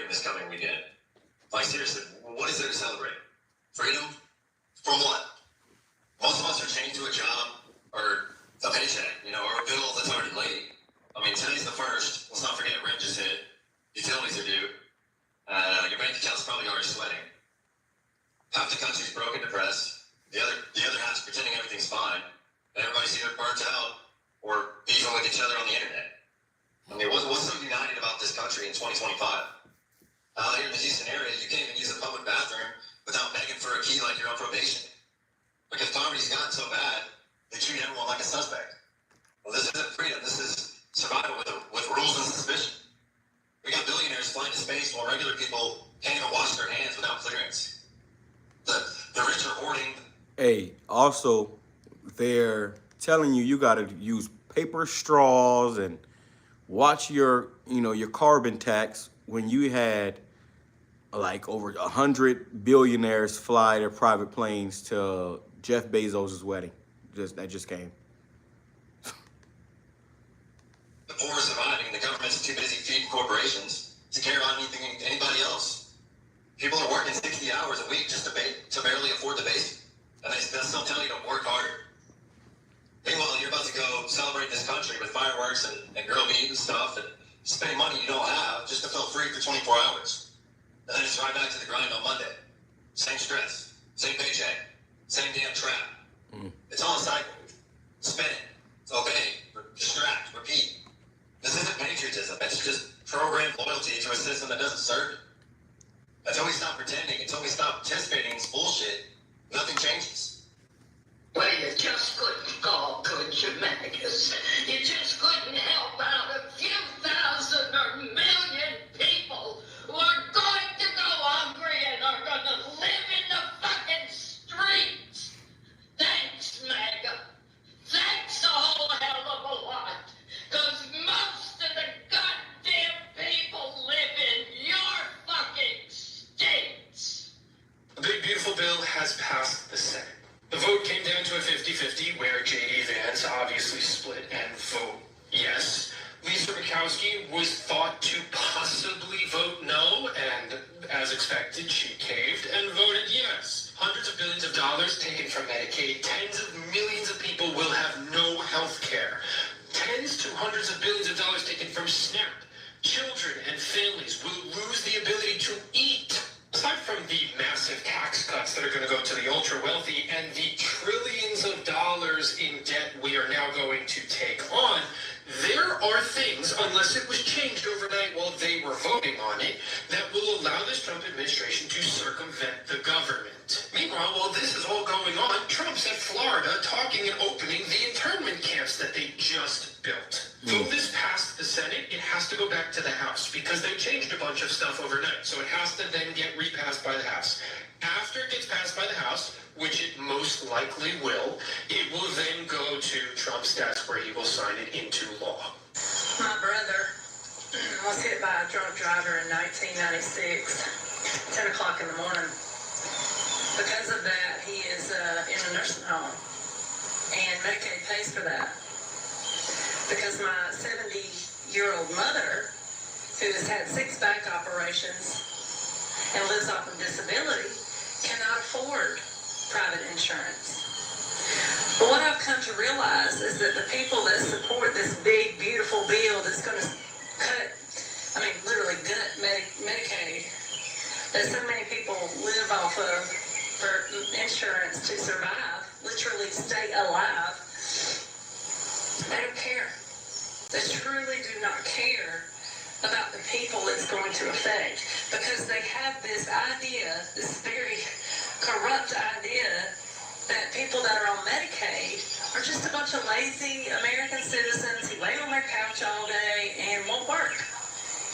celebrating this coming weekend? Like, seriously, what is there to celebrate? Freedom? From what? Most of us are chained to a job or a paycheck, you know, or a bill that's already late. I mean, today's the 1st. Let's not forget rent just hit. Utilities are due. Your bank account's probably already sweating. Half the country's broke and depressed. The other half's pretending everything's fine. And everybody's either burnt out or beefing with each other on the internet. I mean, what's so united about this country in 2025? Out here in the Houston area, you can't even use a public bathroom without begging for a key like you're on probation. Because poverty's gotten so bad, they treat everyone like a suspect. Well, this isn't freedom. This is survival with rules and suspicion. We got billionaires flying to space while regular people can't even wash their hands without clearance. The rich are hoarding. Hey, also, they're telling you got to use paper straws and watch your, your carbon tax when you had like over 100 billionaires fly their private planes to Jeff Bezos' wedding. That just came. The poor are surviving. The government's too busy feeding corporations to care about anybody else. People are working 60 hours a week just to barely afford the basic. And they still tell you to work harder. Meanwhile, you're about to go celebrate this country with fireworks and grilled meat and stuff and spend money you don't have just to feel free for 24 hours. And then it's right back to the grind on Monday. Same stress, same paycheck, same damn trap. It's all a cycle. Spin it, obey, distract, repeat. This isn't patriotism. It's just programmed loyalty to a system that doesn't serve it. Until we stop pretending, until we stop participating in this bullshit, nothing changes. Well, you just couldn't call, could you, Magus? You just couldn't help out a few thousand or million people who are going to go hungry and are going to live in the fucking streets. Thanks, MAGA. Thanks a whole hell of a lot. Because most of the goddamn people live in your fucking states. The big beautiful bill has passed the Senate. The vote came down to a 50-50 where J.D. Vance obviously split and vote yes. Lisa Murkowski was thought to possibly vote no, and as expected, she caved and voted yes. Hundreds of billions of dollars taken from Medicaid. Tens of millions of people will have no health care. Tens to hundreds of billions of dollars taken from SNAP. Children and families will lose the ability to eat. Aside from the massive tax cuts that are going to go to the ultra-wealthy and the trillions of dollars in debt we are now going to take on, there are things, unless it was changed overnight while they were voting on it, that will allow this Trump administration to circumvent the government. Meanwhile, while this is all going on, Trump's in Florida talking and opening the internment camps that they just built. Though this passed the Senate, it has to go back to the House because they changed a bunch of stuff overnight. So it has to then get repassed by the House. After it gets passed by the House, which it most likely will, it will then go to Trump's desk where he will sign it into law. My brother was hit by a drunk driver in 1996, 10 o'clock in the morning. Because of that, he is in a nursing home, and Medicaid pays for that. Because my 70-year-old mother, who has had 6 back operations and lives off of disability, cannot afford private insurance. But what I've come to realize is that the people that support this big, beautiful bill that's going to literally gut Medicaid, that so many people live off of for insurance to survive, literally stay alive, they don't care. They truly do not care about the people it's going to affect, because they have this idea, this very corrupt idea, that people that are on Medicaid are just a bunch of lazy American citizens who lay on their couch all day and won't work.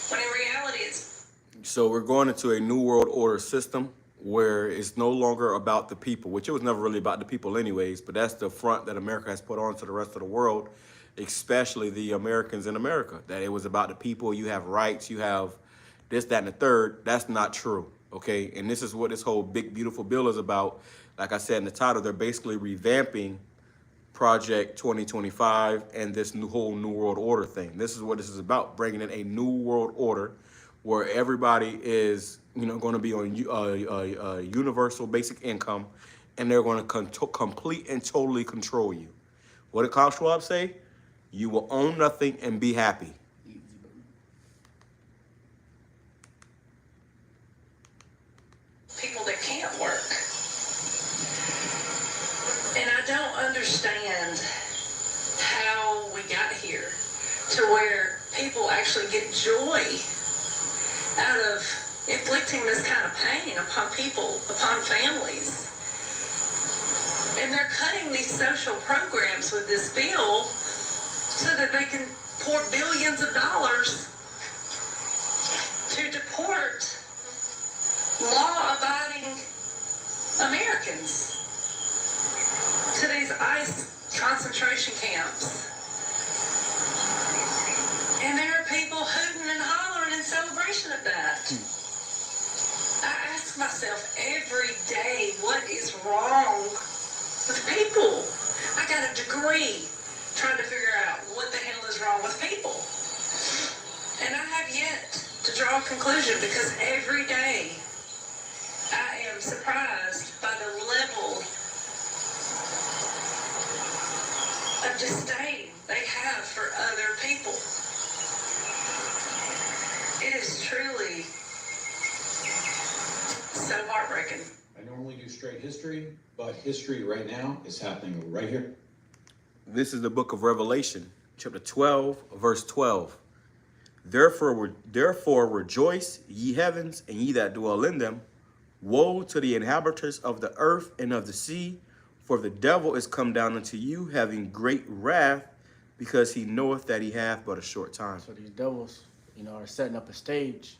When in reality, it's... So we're going into a new world order system where it's no longer about the people, which it was never really about the people anyways, but that's the front that America has put on to the rest of the world, especially the Americans in America, that it was about the people. You have rights, you have this, that, and the third. That's not true, okay? And this is what this whole big, beautiful bill is about. Like I said in the title, they're basically revamping Project 2025 and this whole new world order thing. This is what this is about, bringing in a new world order where everybody is, going to be on universal basic income, and they're going to complete and totally control you. What did Klaus Schwab say? You will own nothing and be happy. People that can't work. And I don't understand how we got here to where people actually get joy out of inflicting this kind of pain upon people, upon families. And they're cutting these social programs with this bill so that they can pour billions of dollars to deport law-abiding Americans to these ICE concentration camps. And there are people hooting and hollering in celebration of that. I ask myself every day, what is wrong with people? I got a degree trying to figure out what the hell is wrong with people. And I have yet to draw a conclusion, because every day I am surprised by the level of disdain they have for other people. It is truly so heartbreaking. I normally do straight history, but history right now is happening right here. This is the book of Revelation, chapter 12, verse 12. Therefore rejoice, ye heavens, and ye that dwell in them. Woe to the inhabitants of the earth and of the sea, for the devil is come down unto you, having great wrath, because he knoweth that he hath but a short time. So these devils, are setting up a stage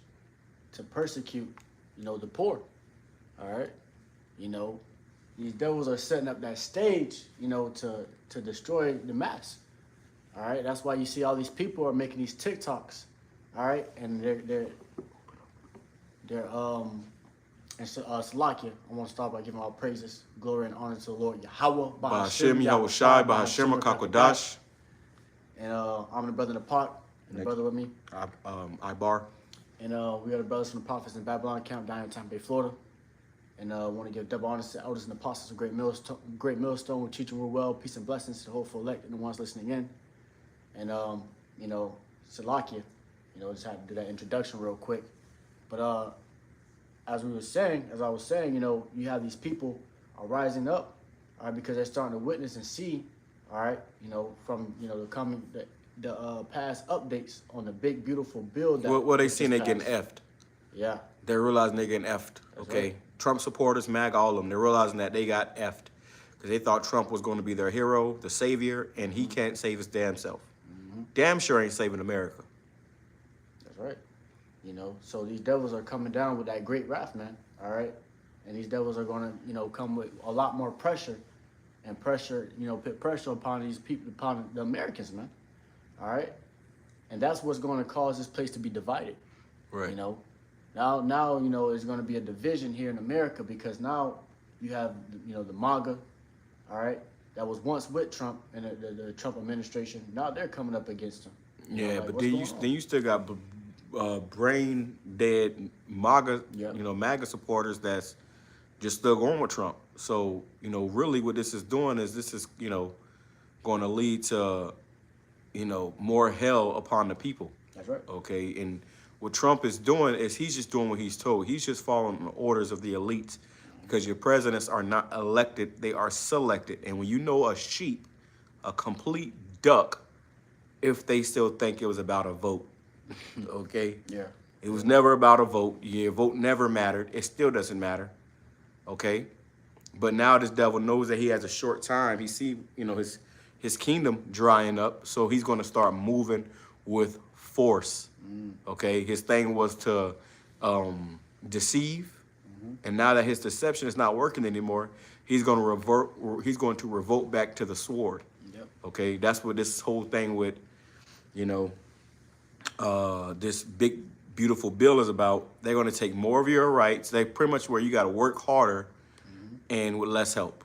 to persecute, the poor. All right? These devils are setting up that stage, to destroy the mass. All right? That's why you see all these people are making these TikToks. All right? And they're and so, Salakia, I want to start by giving all praises, glory, and honor to the Lord YAHAWAH, BAHASHAM, Yahawashi, BAHASHAM, QADASH. And I'm the brother in the pot, and the brother with me. Ibar. And we are the brothers from the prophets in Babylon camp down in Tampa Bay, Florida. And I want to give double honors to the elders and apostles of Great Millstone. We teach them real well. Peace and blessings to the whole full elect and the ones listening in. And, Salakia, just had to do that introduction real quick. But as I was saying, you have these people are rising up, all right, because they're starting to witness and see, all right, from, the past updates on the big, beautiful bill. What they seen, they getting effed. Yeah. They're realizing they getting effed, okay? Right. Trump supporters, MAG, all of them, they're realizing that they got effed because they thought Trump was going to be their hero, the savior, and he can't save his damn self. Damn sure ain't saving America. That's right. So these devils are coming down with that great wrath, man, all right? And these devils are going to, come with a lot more pressure and put pressure upon these people, upon the Americans, man, all right? And that's what's going to cause this place to be divided, right? Now, there's going to be a division here in America because now you have, the MAGA, all right, that was once with Trump and the Trump administration. Now they're coming up against him. Yeah, but then you still got brain dead MAGA, MAGA supporters that's just still going with Trump. So, really what this is doing is going to lead to, more hell upon the people. That's right. Okay, and what Trump is doing is he's just doing what he's told. He's just following the orders of the elites because your presidents are not elected, they are selected. And when you know a sheep, a complete duck, if they still think it was about a vote, okay? Yeah. It was never about a vote. Your vote never mattered. It still doesn't matter, okay? But now this devil knows that he has a short time. He see, his kingdom drying up, so he's going to start moving with force, okay? His thing was to deceive, and now that his deception is not working anymore, he's going to revolt back to the sword. Yep. Okay, that's what this whole thing with, this big, beautiful bill is about. They're going to take more of your rights. They pretty much where you got to work harder and with less help.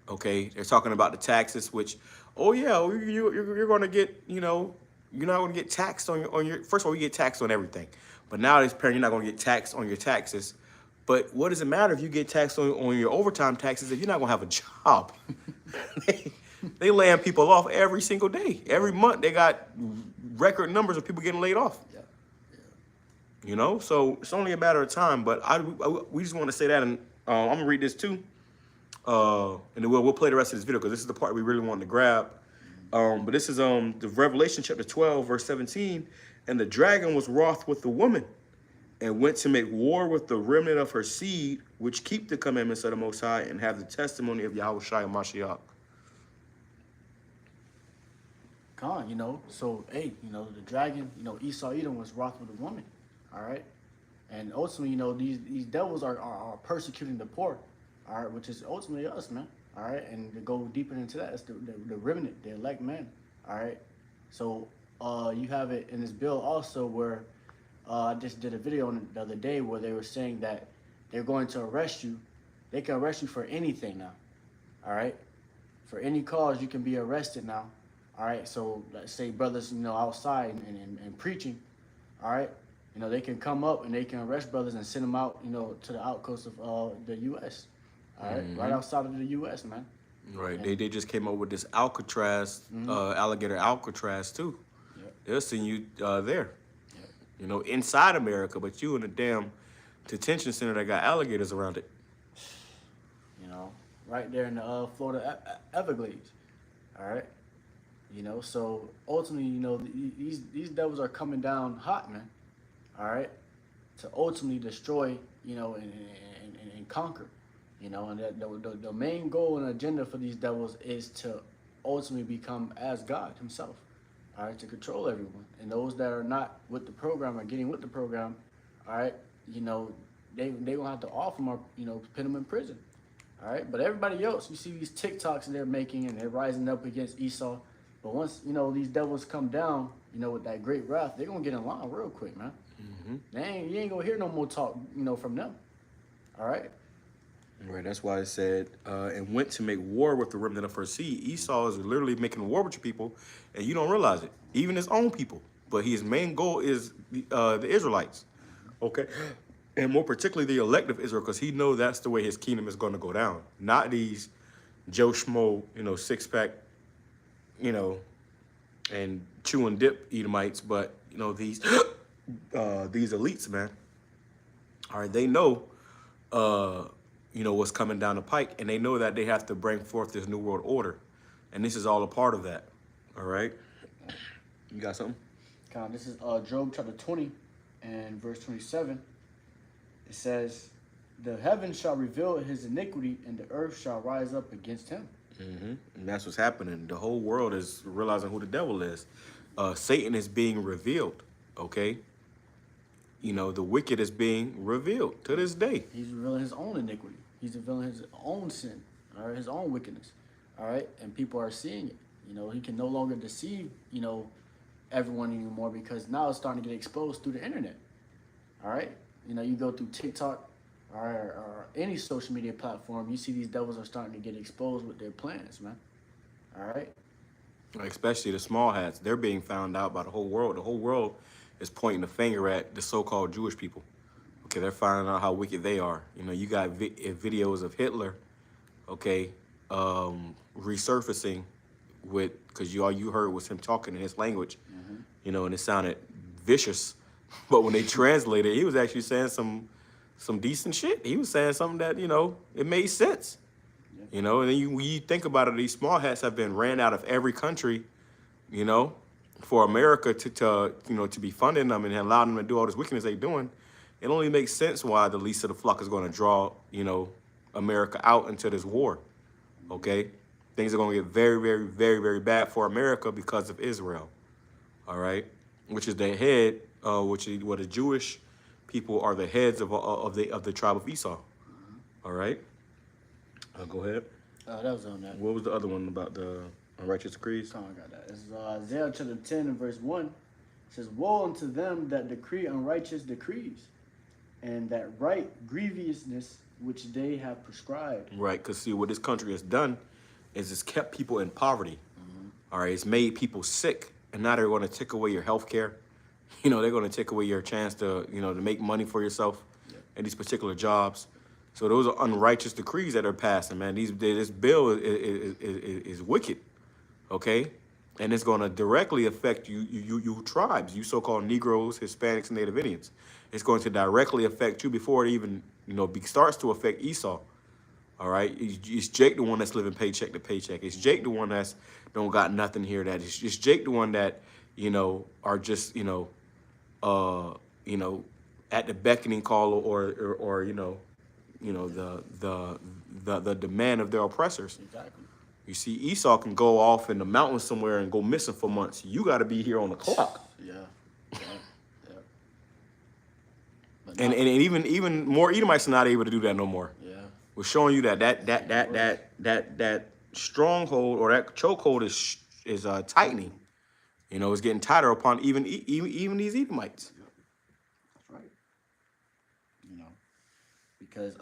Okay, they're talking about the taxes, which, oh yeah, you're going to get, you're not going to get taxed on your. First of all, you get taxed on everything, But now they're saying you're not going to get taxed on your taxes. But what does it matter if you get taxed on your overtime taxes if you're not going to have a job? They laying people off every single day. Every month they got record numbers of people getting laid off. Yeah. You know, so it's only a matter of time. But we just want to say that, and I'm gonna read this too, and then we'll play the rest of this video because this is the part we really want to grab. But this is the Revelation chapter 12 verse 17, and the dragon was wroth with the woman, and went to make war with the remnant of her seed, which keep the commandments of the Most High and have the testimony of Yahawashi and Mashiach. You know, so, hey, you know, the dragon, you know, Esau Edom was wroth with the woman, all right? And ultimately, you know, these devils are persecuting the poor, all right, which is ultimately us, man, all right? And to go deeper into that, it's the remnant, the elect man, all right? So you have it in this bill also where I just did a video on it the other day where they were saying that they're going to arrest you. They can arrest you for anything now, all right? For any cause, you can be arrested now. All right, so let's say brothers, you know, outside and preaching, all right, you know, they can come up and they can arrest brothers and send them out, you know, to the outcoast of the U.S., all right, right outside of the U.S., man. Right, And they just came up with this Alcatraz, alligator Alcatraz too. Yep. They'll send you there, Yep. you know, inside America, but you in a damn detention center that got alligators around it. You know, right there in the Florida Everglades, all right. You know, so ultimately, you know, these devils are coming down hot, man. All right, to ultimately destroy, you know, and conquer, you know, and the main goal and agenda for these devils is to ultimately become as God Himself. All right, to control everyone, and those that are not with the program or getting with the program, all right, you know, they gonna have to off them or, you know, put them in prison. All right, but everybody else, you see these TikToks they're making and they're rising up against Esau. But once, you know, these devils come down, you know, with that great wrath, they're going to get in line real quick, man. You ain't going to hear no more talk, you know, from them. All right? Right, that's why it said, and went to make war with the remnant of her seed. Esau is literally making war with your people, and you don't realize it. Even his own people. But his main goal is the Israelites. Okay? And more particularly the elect of Israel, because he knows that's the way his kingdom is going to go down. Not these Joe Schmo, you know, six-pack, you know, and chew and dip Edomites, but, you know, these elites, man. All right, they know, you know, what's coming down the pike, and they know that they have to bring forth this new world order, and this is all a part of that. All right, you got something? This is Job chapter 20 and verse 27. It says, "The heavens shall reveal his iniquity, and the earth shall rise up against him." And that's what's happening. The whole world is realizing who the devil is. Satan is being revealed, okay? You know, the wicked is being revealed to this day. He's revealing his own iniquity. He's revealing his own sin, all right, his own wickedness, all right? And people are seeing it. You know, he can no longer deceive, you know, everyone anymore because now it's starting to get exposed through the internet, all right? You know, you go through TikTok, or any social media platform, you see these devils are starting to get exposed with their plans, man. All right? Especially the small hats. They're being found out by the whole world. The whole world is pointing the finger at the so-called Jewish people. Okay, they're finding out how wicked they are. You know, you got videos of Hitler, okay, resurfacing with, because all you heard was him talking in his language, you know, and it sounded vicious. But when they translated, he was actually saying some decent shit. He was saying something that, you know, it made sense. You know, and then when you think about it, these small hats have been ran out of every country, you know, for America to you know, to be funding them and allowing them to do all this wickedness they're doing. It only makes sense why the least of the flock is going to draw, you know, America out into this war, okay? Things are going to get very, very, very, very bad for America because of Israel, all right? Which is the head, which is what the Jewish people are the heads of the tribe of Esau, all right? Go ahead. That was on that. What was the other one about the unrighteous decrees? I got that. It's Isaiah chapter 10 and verse 1. It says, "Woe unto them that decree unrighteous decrees, and that right grievousness which they have prescribed." Right, because see, what this country has done is it's kept people in poverty. All right, it's made people sick, and now they're going to take away your health care. You know, they're going to take away your chance to, you know, to make money for yourself at these particular jobs. So those are unrighteous decrees that are passing, man. This bill is wicked, okay? And it's going to directly affect you tribes, you so-called Negroes, Hispanics, and Native Indians. It's going to directly affect you before it even, you know, starts to affect Esau. All right, it's Jake the one that's living paycheck to paycheck. It's Jake the one that's don't got nothing here. That it's Jake the one that, you know, are just, you know, at the beckoning call or the demand of their oppressors. Exactly. You see, Esau can go off in the mountains somewhere and go missing for months. You got to be here on the clock. Yeah. And even more Edomites are not able to do that no more. Yeah. We're showing you that stronghold or that chokehold is tightening. You know, it's getting tighter upon even these Edomites. That's right. You know, because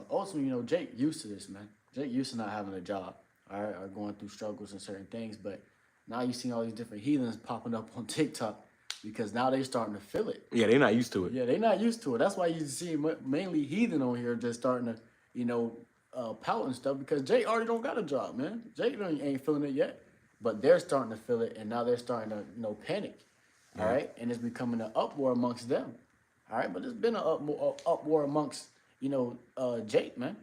also, you know, Jake used to this, man. Jake used to not having a job, all right, or going through struggles and certain things. But now you see all these different heathens popping up on TikTok because now they're starting to feel it. Yeah, they're not used to it. Yeah, they're not used to it. That's why you see mainly heathen on here just starting to, you know, pout and stuff because Jake already don't got a job, man. Jake ain't feeling it yet. But they're starting to feel it, and now they're starting to, you know, panic, all right? And it's becoming an uproar amongst them, all right? But there's been an uproar amongst, you know, Jake, man.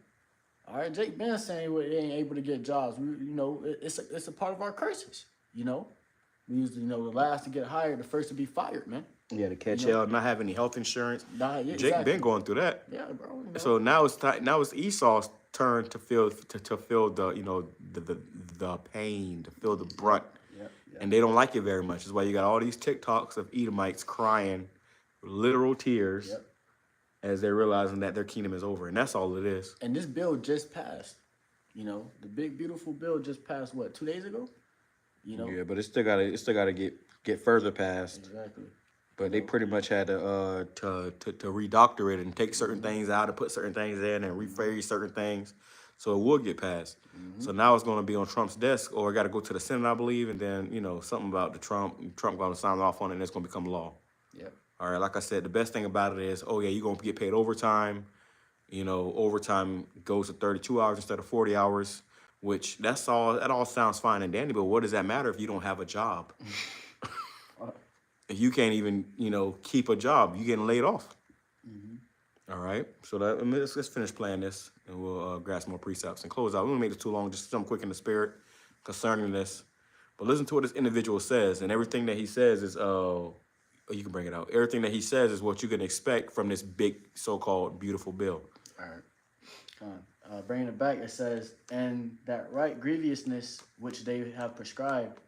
All right, Jake been saying they ain't able to get jobs. You know, it's a part of our curses, you know? We usually, you know, the last to get hired, the first to be fired, man. Yeah, to catch hell, not have any health insurance. Yeah, Jake exactly. been going through that. Yeah, bro. You know? So now it's Esau's turn to feel the, you know, the pain, to feel the brunt. Yep. And they don't like it very much. That's why you got all these TikToks of Edomites crying literal tears as they're realizing that their kingdom is over. And that's all it is. And this bill just passed. You know, the big beautiful bill just passed, what, 2 days ago? You know? Yeah, but it's still gotta get further passed. Exactly. But they pretty much had to redoctor it and take certain things out and put certain things in and rephrase certain things, so it will get passed. So now it's going to be on Trump's desk, or it got to go to the Senate, I believe, and then, you know, something about Trump going to sign off on it, and it's going to become law. Yep. All right, like I said, the best thing about it is, oh yeah, you're going to get paid overtime. You know, overtime goes to 32 hours instead of 40 hours, which that all sounds fine and dandy, but what does that matter if you don't have a job? If you can't even, you know, keep a job, you getting laid off. All right, so let's finish playing this, and we'll grab some more precepts and close out. We won't make this too long, just something quick in the spirit concerning this. But listen to what this individual says, and everything that he says is, you can bring it out. Everything that he says is what you can expect from this big, so-called beautiful bill. All right. Come on. Bringing it back, it says, and that right grievousness which they have prescribed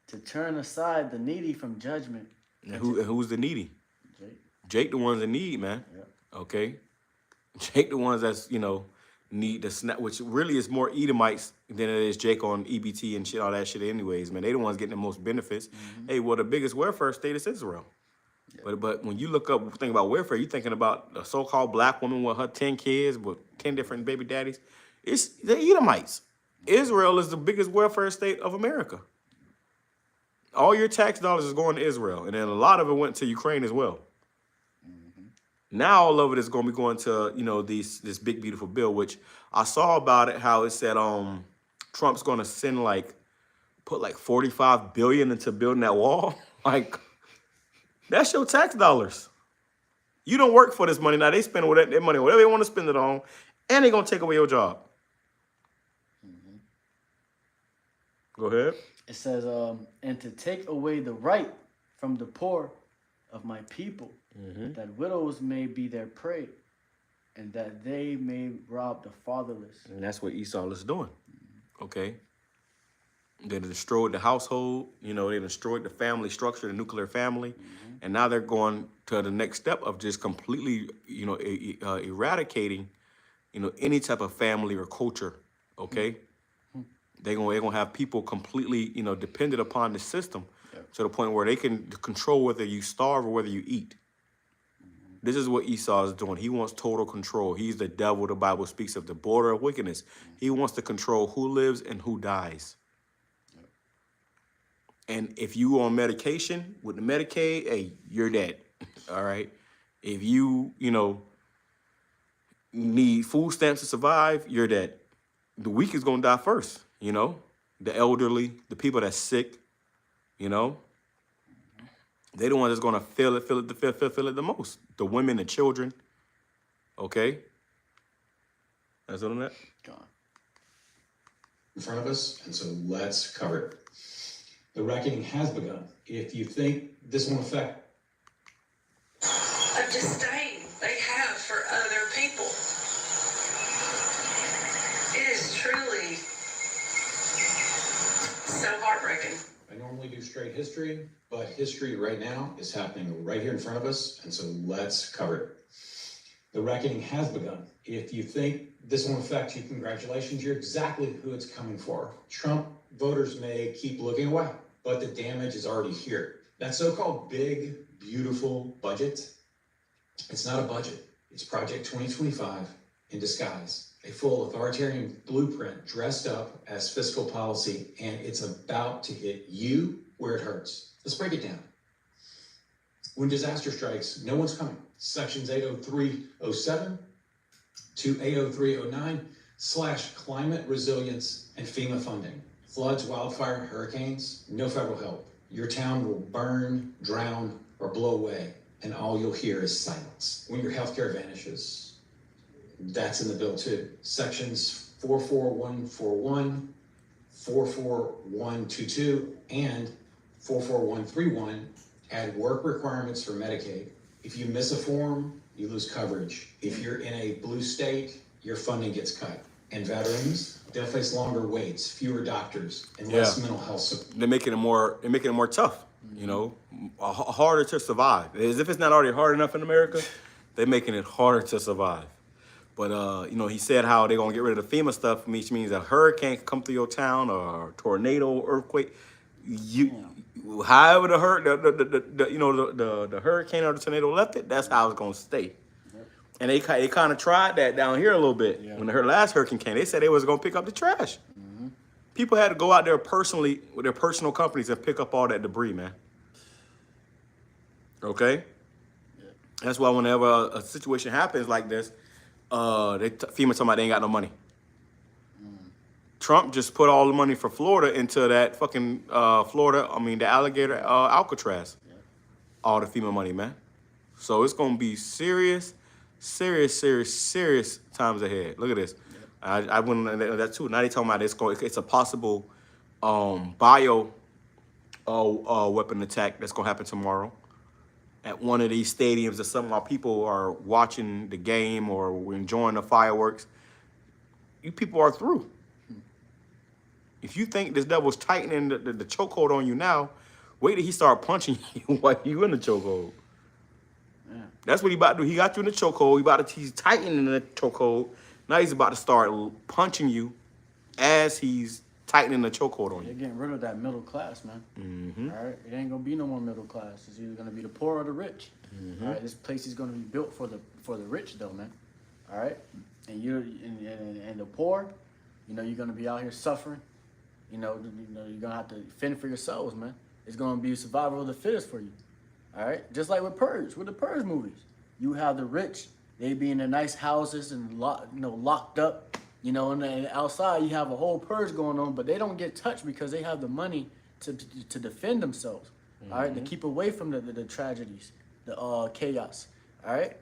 to turn aside the needy from judgment. And who's the needy? Jake. Jake the ones in need, man. Yep. Okay? Jake the ones that's, you know, need the snap, which really is more Edomites than it is Jake on EBT and shit, all that shit anyways, man. They the ones getting the most benefits. Hey, well, the biggest welfare state is Israel. Yeah. But when you think about welfare, you're thinking about a so-called black woman with her 10 kids, with 10 different baby daddies. It's the Edomites. Israel is the biggest welfare state of America. All your tax dollars is going to Israel, and then a lot of it went to Ukraine as well. Now all of it is going to be going to, you know, this big beautiful bill, which I saw about it, how it said Trump's going to put like $45 billion into building that wall. Like, that's your tax dollars. You don't work for this money. Now they spend their money whatever they want to spend it on, and they're going to take away your job. Go ahead. It says, and to take away the right from the poor of my people, that widows may be their prey, and that they may rob the fatherless. And that's what Esau is doing. Okay. They destroyed the household, you know, they destroyed the family structure, the nuclear family, and now they're going to the next step of just completely, you know, eradicating, you know, any type of family or culture. Okay. They're gonna have people completely, you know, dependent upon the system to the point where they can control whether you starve or whether you eat. This is what Esau is doing. He wants total control. He's the devil. The Bible speaks of the border of wickedness. He wants to control who lives and who dies. And if you on medication with the Medicaid, hey, you're dead. All right. If you need food stamps to survive, you're dead. The weak is gonna die first. The elderly, the people that's sick. They the ones that's gonna feel it the most. The women, the children. Okay. That's all on that. Gone. In front of us, and so let's cover it. The reckoning has begun. If you think this won't affect Of disdain they have for other people. It is truly so heartbreaking. I normally do straight history, but history right now is happening right here in front of us, and so let's cover it. The reckoning has begun. If you think this won't affect you, congratulations, you're exactly who it's coming for. Trump voters may keep looking away, but the damage is already here. That so-called big, beautiful budget, it's not a budget. It's Project 2025 in disguise. A full authoritarian blueprint dressed up as fiscal policy, and it's about to hit you where it hurts. Let's break it down. When disaster strikes, no one's coming. Sections 80307 to 80309/climate resilience and FEMA funding. Floods, wildfire, hurricanes, no federal help. Your town will burn, drown, or blow away, and all you'll hear is silence. When your healthcare vanishes, that's in the bill too. Sections 44141, 44122, and 44131 add work requirements for Medicaid. If you miss a form, you lose coverage. If you're in a blue state, your funding gets cut. And veterans, they'll face longer waits, fewer doctors, and less mental health support. They're making it more tough, harder to survive. As if it's not already hard enough in America, they're making it harder to survive. But he said how they're gonna get rid of the FEMA stuff, which means a hurricane can come through your town or a tornado, earthquake. However the hurricane or the tornado left it, that's how it's gonna stay. And they kind of tried that down here a little bit. Yeah. When the last hurricane came, they said they was gonna pick up the trash. Mm-hmm. People had to go out there personally with their personal companies and pick up all that debris, man. Okay? Yeah. That's why whenever a situation happens like this, FEMA talking about they ain't got no money. Trump just put all the money for Florida into that fucking the alligator Alcatraz. Yeah. All the FEMA money, man. So it's gonna be serious times ahead. Look at this. Yeah. I went on that too. Now they talking about it's a possible bio weapon attack that's gonna happen tomorrow at one of these stadiums that some of our people are watching the game or we're enjoying the fireworks. You people are through. If you think this devil's tightening the chokehold on you now, wait till he start punching you while you in the chokehold. Yeah. That's what he about to do. He got you in the chokehold. He's tightening the chokehold. Now he's about to start punching you as he's tightening the chokehold on you. They're getting rid of that middle class, man. Mm-hmm. All right, it ain't gonna be no more middle class. It's either gonna be the poor or the rich. Mm-hmm. All right, this place is gonna be built for the rich, though, man. All right, and the poor, you're gonna be out here suffering. You're gonna have to fend for yourselves, man. It's gonna be survival of the fittest for you. All right, just like with the Purge movies. You have the rich, they be in their nice houses and locked up. And then outside you have a whole purge going on, but they don't get touched because they have the money to defend themselves. Mm-hmm. All right, to keep away from the tragedies, the chaos. All right,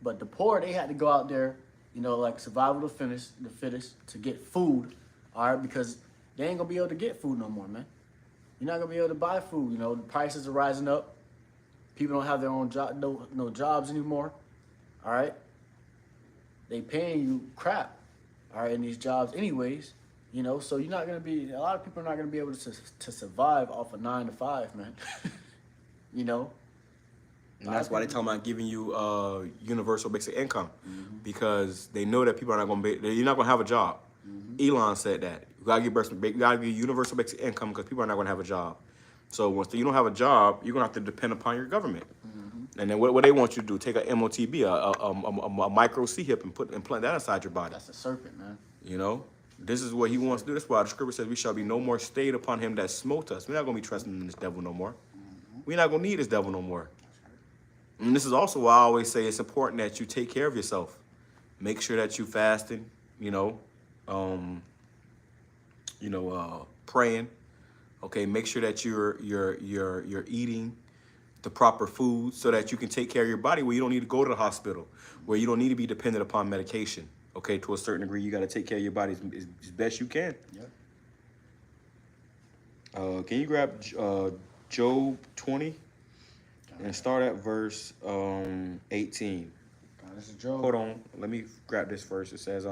but the poor, they had to go out there, like survival of the fittest to get food. All right, because they ain't gonna be able to get food no more, man. You're not gonna be able to buy food. The prices are rising up. People don't have their own job, no jobs anymore. All right, they paying you crap. All right, in these jobs, anyways. So you're not gonna be. A lot of people are not gonna be able to survive off of 9 to 5, man. And that's why they talking about giving you universal basic income, because they know that people are not gonna you're not gonna have a job. Elon said that. You gotta give universal basic income because people are not gonna have a job. So once you don't have a job, you're gonna have to depend upon your government. Mm-hmm. And then what they want you to do, take a MOTB, a micro C hip and implant that inside your body. That's a serpent, man. This is what he wants to do. That's why the scripture says we shall be no more stayed upon him that smote us. We're not going to be trusting in this devil no more. We're not going to need this devil no more. And this is also why I always say it's important that you take care of yourself. Make sure that you fasting, praying. Okay, make sure that you're eating the proper food so that you can take care of your body where you don't need to go to the hospital, where you don't need to be dependent upon medication. Okay, to a certain degree, you got to take care of your body as best you can. Yep. Can you grab Job 20 and start at verse 18? This is Job. Hold on, let me grab this first. It says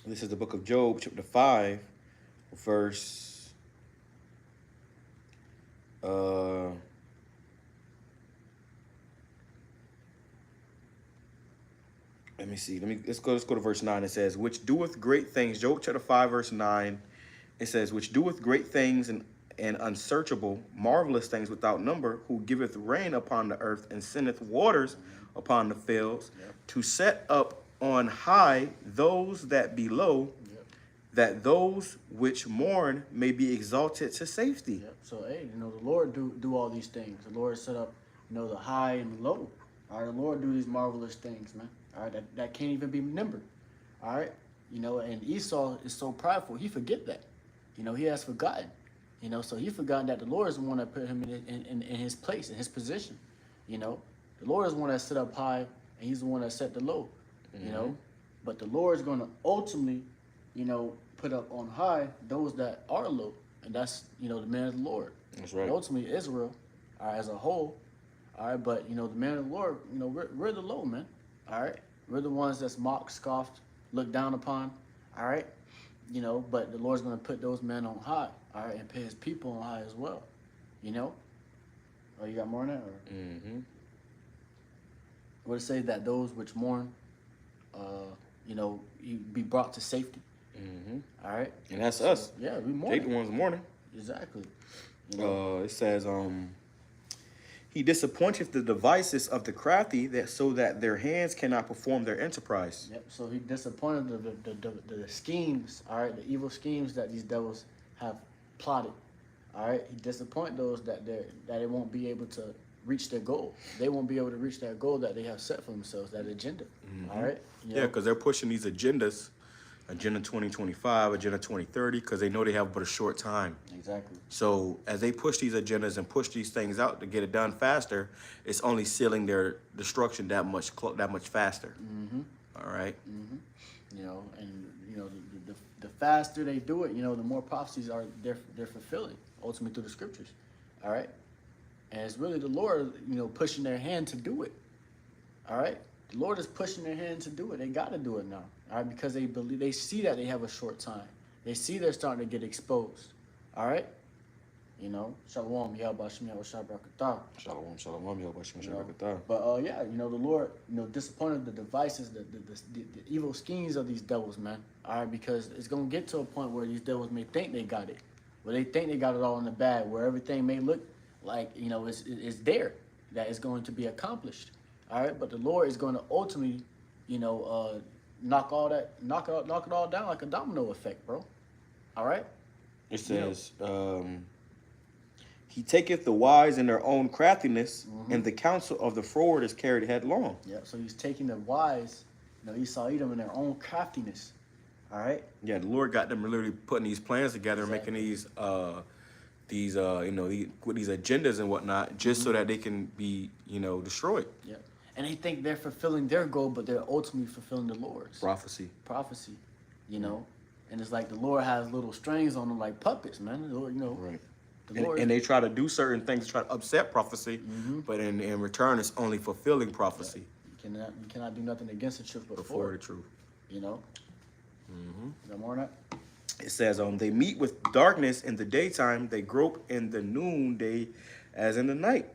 this is the book of Job, chapter 5, verse let me see. Let's go to verse 9. It says, which doeth great things. Job chapter 5, verse 9. It says, which doeth great things and unsearchable, marvelous things without number, who giveth rain upon the earth and sendeth waters upon the fields, to set up on high those that be low, that those which mourn may be exalted to safety. Yep. So, hey, the Lord do all these things. The Lord set up, the high and the low. All right, the Lord do these marvelous things, man. All right, that can't even be numbered. All right, and Esau is so prideful, he forget that. He has forgotten. So he forgotten that the Lord is the one that put him in his place, in his position. The Lord is the one that set up high, and he's the one that set the low. But the Lord is going to ultimately, put up on high those that are low, and that's the man of the Lord. That's right. And ultimately Israel, as a whole. All right, but the man of the Lord, we're the low, man. All right, we're the ones that's mocked, scoffed, looked down upon. All right, but the Lord's going to put those men on high. All right, and put his people on high as well. Oh, you got more on that? Or? What it say that those which mourn, be brought to safety. All right, and that's us. Yeah, we mourn. They the ones mourning. Exactly. It says, he disappointeth the devices of the crafty, that so that their hands cannot perform their enterprise. Yep. So he disappointed the schemes. All right, the evil schemes that these devils have plotted. All right, he disappointed those that they won't be able to reach their goal. They won't be able to reach that goal that they have set for themselves, that agenda. All right. Yeah, because they're pushing these agendas, Agenda 2025, Agenda 2030, because they know they have but a short time. Exactly. So as they push these agendas and push these things out to get it done faster, it's only sealing their destruction that much faster. All right. And the faster they do it, the more prophecies they're fulfilling ultimately through the scriptures. All right. And it's really the Lord, pushing their hand to do it. All right. The Lord is pushing their hand to do it. They got to do it now. All right, because they see that they have a short time. They see they're starting to get exposed. All right? Shalom, YAHAWASHI, YAHAWASHI, Shalom, shalom, Yahawashi. But the Lord, disappointed the devices, the evil schemes of these devils, man. All right, because it's gonna get to a point where these devils may think they got it, where they think they got it all in the bag, where everything may look like it's there, that is going to be accomplished. All right, but the Lord is going to ultimately, knock it all down like a domino effect, bro. All right. It says, he taketh the wise in their own craftiness, and the counsel of the froward is carried headlong. Yeah. So he's taking the wise, Esau, Edom, in their own craftiness. All right. Yeah, the Lord got them literally putting these plans together, Exactly. making these with these agendas and whatnot, just so that they can be, destroyed. Yeah. And they think they're fulfilling their goal, but they're ultimately fulfilling the Lord's Prophecy. And it's like the Lord has little strings on them like puppets, man. The Lord, Right. The Lord, And they try to do certain things to try to upset prophecy, but in return, it's only fulfilling prophecy. you cannot do nothing against the truth Before the truth. You got more on that? It says, they meet with darkness in the daytime, they grope in the noonday as in the night.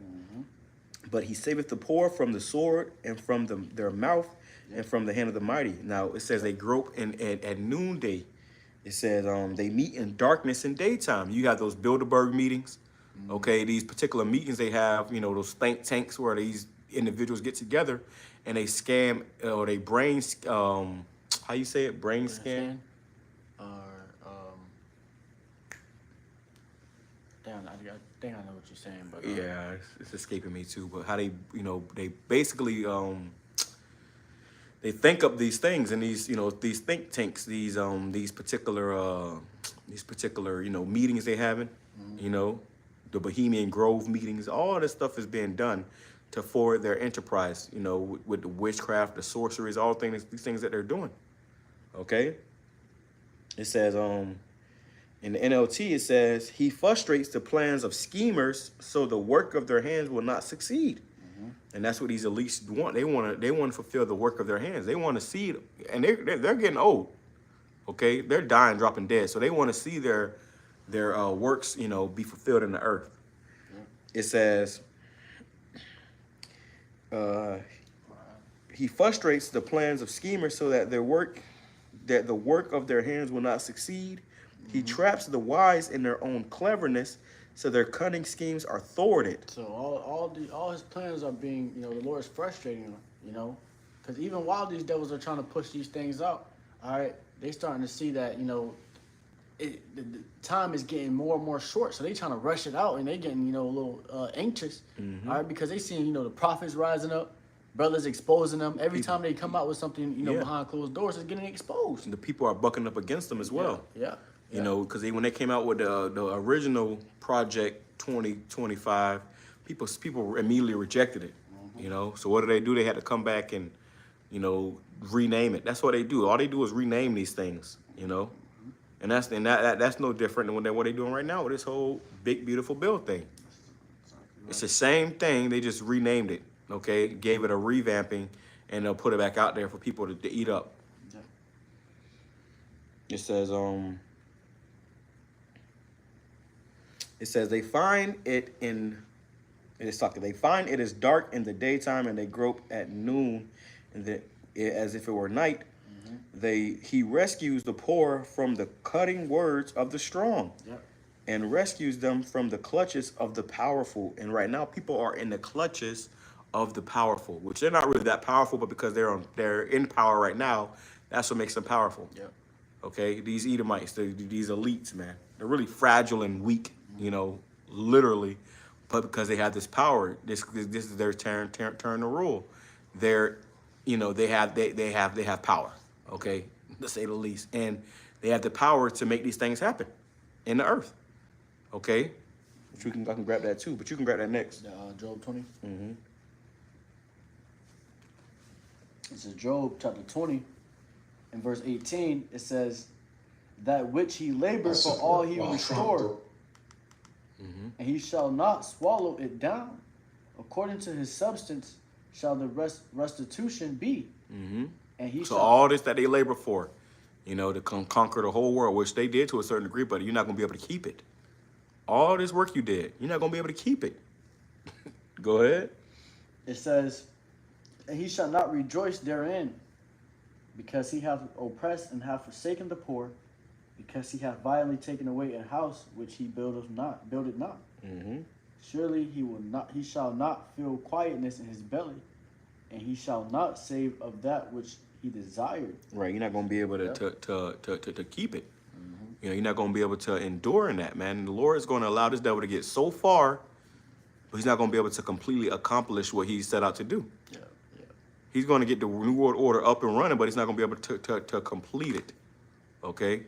But he saveth the poor from the sword and from their mouth and from the hand of the mighty. Now, it says they grope at noonday. It says they meet in darkness in daytime. You have those Bilderberg meetings, okay? These particular meetings they have, those think tanks where these individuals get together and they scam or they brain, how you say it, brain scan? Or damn, I think I know what you're saying, but Yeah, it's escaping me too. But how they, you know, they basically they think up these things and these, you know, these think tanks, these particular you know, meetings they having, you know, the Bohemian Grove meetings, all this stuff is being done to forward their enterprise, you know, with the witchcraft, the sorceries, all things, these things that they're doing. Okay. It says, in the NLT, it says, he frustrates the plans of schemers so the work of their hands will not succeed. And that's what these elites want. They want to fulfill the work of their hands. They want to see, and they're getting old. Okay, they're dying, dropping dead. So they want to see their works, you know, be fulfilled in the earth. It says, he frustrates the plans of schemers so that the work of their hands will not succeed. He traps the wise in their own cleverness, so their cunning schemes are thwarted. So all his plans are being, you know, the Lord is frustrating him, you know, because even while these devils are trying to push these things out, all right, they starting to see that, you know, the time is getting more and more short, so they trying to rush it out, and they getting, you know, a little anxious, all right, because they seeing, you know, the prophets rising up, brothers exposing them. Every time they come out with something, you know, behind closed doors, it's getting exposed. And the people are bucking up against them as well. Yeah. You know, because when they came out with the original Project 2025, people immediately rejected it. You know, so what do? They had to come back and, you know, rename it. That's what they do. All they do is rename these things. You know, and that's no different than what they're doing right now with this whole big beautiful bill thing. It's the same thing. They just renamed it. Okay, gave it a revamping, and they'll put it back out there for people to eat up. It says It says they find it they find it is dark in the daytime and they grope at noon, and as if it were night. He rescues the poor from the cutting words of the strong, and rescues them from the clutches of the powerful. And right now, people are in the clutches of the powerful, which they're not really that powerful, but because they're in power right now, that's what makes them powerful. Okay, these Edomites, these elites, man, they're really fragile and weak. You know, literally, but because they have this power, this is their turn to rule. They're, you know, they have power. Okay, to say the least, and they have the power to make these things happen in the earth. Okay, I can grab that too, but you can grab that next. Job 20. This is Job chapter 20, in verse 18. It says, "That which he labored for all he restored, and he shall not swallow it down. According to his substance shall the restitution be." And he all this that they labor for, you know, to conquer the whole world, which they did to a certain degree, but you're not going to be able to keep it. All this work you did, you're not going to be able to keep it. Go ahead. It says, "And he shall not rejoice therein, because he hath oppressed and hath forsaken the poor, because he hath violently taken away a house which he builded not. Surely he shall not feel quietness in his belly, and he shall not save of that which he desired." Right, you're not going to be able to keep it. You know, you're not going to be able to endure in that, man. And the Lord is going to allow this devil to get so far, but he's not going to be able to completely accomplish what he set out to do. He's going to get the New World Order up and running, but he's not going to be able to complete it. Okay?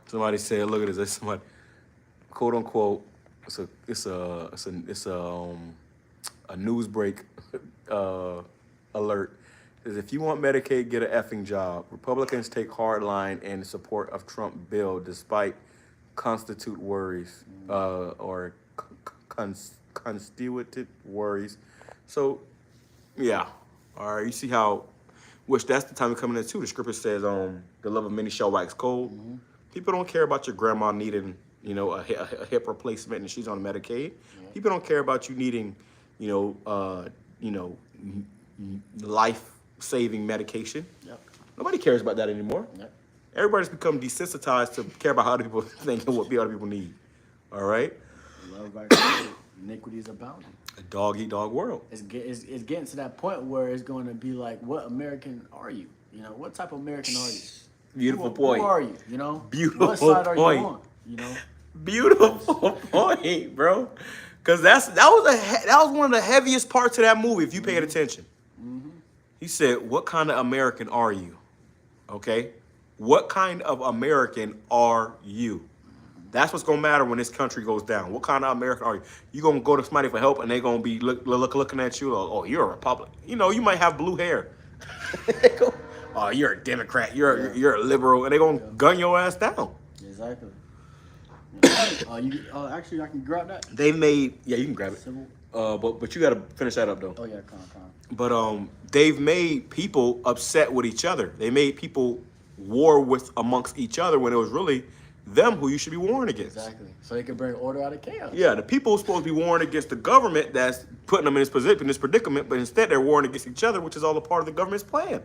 Somebody said, look at this. Somebody, quote unquote, it's a news break alert. It says, if you want Medicaid, get an effing job. Republicans take hard line in support of Trump bill despite constitute worries or constituted worries. So, yeah. All right, you see how, which that's the time we're coming in too. The scripture says, the love of many shall wax cold. People don't care about your grandma needing, you know, a hip replacement and she's on Medicaid. People don't care about you needing, you know, life-saving medication. Nobody cares about that anymore. Everybody's become desensitized to care about how other people think and what other people need. All right? Iniquity is abounding. A dog eat dog world. It's getting to that point where it's going to be like, what American are you? You know, what type of American are you? Beautiful point. Who are you? You know, Beautiful what side are point. you on? You know, Beautiful point, bro. Because that was one of the heaviest parts of that movie. If you paid attention, he said, "What kind of American are you?" Okay, what kind of American are you? That's what's gonna matter when this country goes down. What kind of American are you? You gonna go to somebody for help, and they gonna be looking at you. Oh, you're a Republican. You know, you might have blue hair. Oh, you're a Democrat. You're a liberal, and they gonna gun your ass down. exactly. Actually, I can grab that. They made you can grab it. Civil. But you gotta finish that up though. Oh yeah, con. But they've made people upset with each other. They made people war with amongst each other when it was really them who you should be warring against. Exactly. So they can bring order out of chaos. Yeah, the people are supposed to be warring against the government that's putting them in this predicament, but instead they're warring against each other, which is all a part of the government's plan.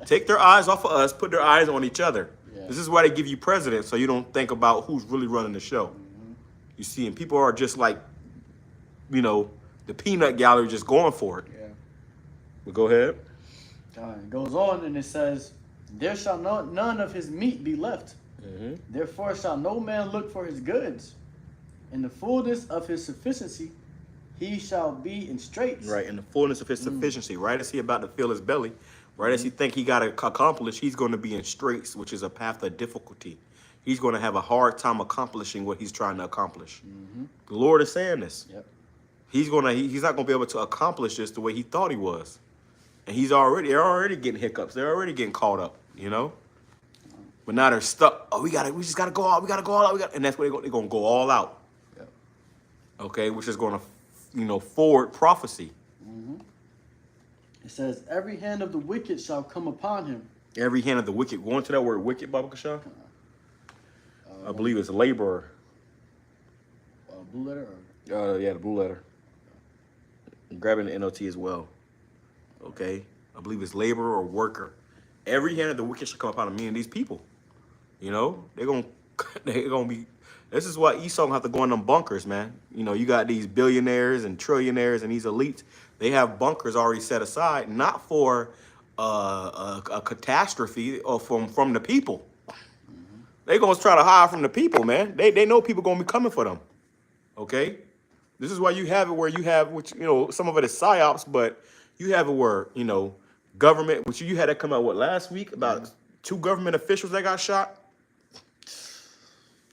Take their eyes off of us, put their eyes on each other. Yeah. This is why they give you presidents, so you don't think about who's really running the show. You see, and people are just like, you know, the peanut gallery just going for it. Yeah. But go ahead. It goes on and it says, there shall none of his meat be left. Therefore shall no man look for his goods. In the fullness of his sufficiency, he shall be in straits. Right, in the fullness of his sufficiency, right as he about to fill his belly, right as he think he got to accomplish, he's going to be in straits, which is a path of difficulty. He's going to have a hard time accomplishing what he's trying to accomplish. The Lord is saying this. Yep. He's not going to be able to accomplish this the way he thought he was. And they're already getting hiccups. They're already getting caught up, you know? But now they're stuck. Oh, we just got to go out. We got to go all out. And that's where they're going to go all out. Yep. Okay, which is going to, you know, forward prophecy. It says, every hand of the wicked shall come upon him. Every hand of the wicked. Going to that word wicked, Baba Kasha? I believe it's laborer. Blue letter? Yeah, the blue letter. I'm grabbing the NLT as well. Okay? I believe it's laborer or worker. Every hand of the wicked shall come upon me and these people. You know? They're gonna be. This is why Esau gonna have to go in them bunkers, man. You know, you got these billionaires and trillionaires and these elites. They have bunkers already set aside, not for a catastrophe or from the people. They gonna try to hide from the people, man. They know people gonna be coming for them. Okay? This is why you have it where you have, which, you know, some of it is psyops, but you have it where, you know, government, which you had that come out, what, last week? About 2 government officials that got shot.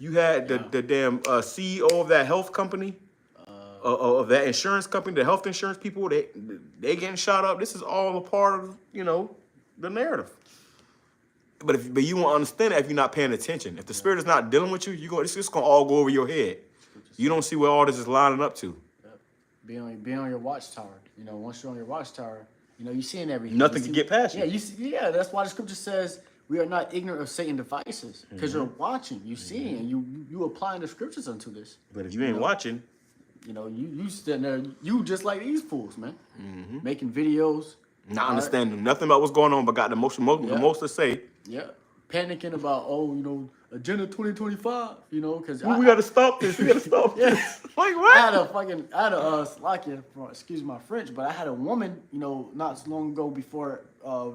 You had the damn CEO of that health company, of that insurance company, the health insurance people, they getting shot up. This is all a part of, you know, the narrative. But you won't understand it if you're not paying attention. If the spirit is not dealing with you, it's just gonna all go over your head. You don't see where all this is lining up to. Yep. Be on your watchtower. You know, once you're on your watchtower, you know, you're seeing everything. Nothing can get past you. Yeah, yeah, that's why the scripture says we are not ignorant of Satan's devices. Because you're watching, you seeing, and you applying the scriptures unto this. But if you ain't watching, you know, you sitting there, you just like these fools, man. Making videos. not understanding nothing about what's going on, but got the most to say. Yeah. Panicking about, you know, Agenda 2025, you know, because we got to stop this. We got to stop this. Like what? Excuse my French, but I had a woman, you know, not so long ago before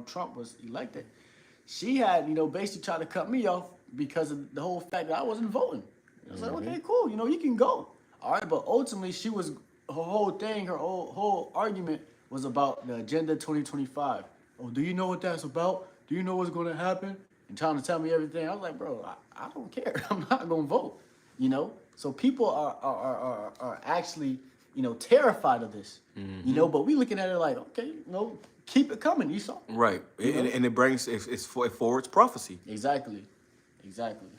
Trump was elected. She had, you know, basically tried to cut me off because of the whole fact that I wasn't voting. I was like, okay, cool, you know, you can go. All right, but ultimately her whole argument was about the Agenda 2025. Oh, do you know what that's about? Do you know what's going to happen? And trying to tell me everything. I was like, bro, I don't care. I'm not going to vote, you know? So people are actually, you know, terrified of this, you know? But we looking at it like, okay, you know, keep it coming, Esau. Right. And it brings, it forwards prophecy. Exactly.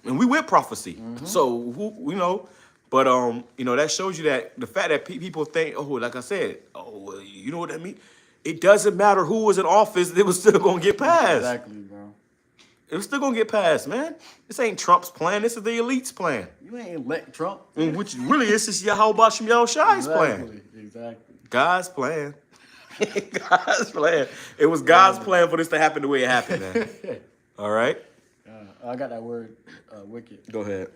And we with prophecy. So, you know, but, you know, that shows you that the fact that people think, oh, like I said, oh, you know what that means? It doesn't matter who was in office, it was still going to get passed. Exactly, bro. It was still going to get passed, man. This ain't Trump's plan. This is the elite's plan. You ain't elect Trump. Which really is just YAHAWASHI YAHAWASHI's plan. Exactly. God's plan. God's plan. It was God's plan for this to happen the way it happened, man. All right? I got that word, wicked. Go ahead.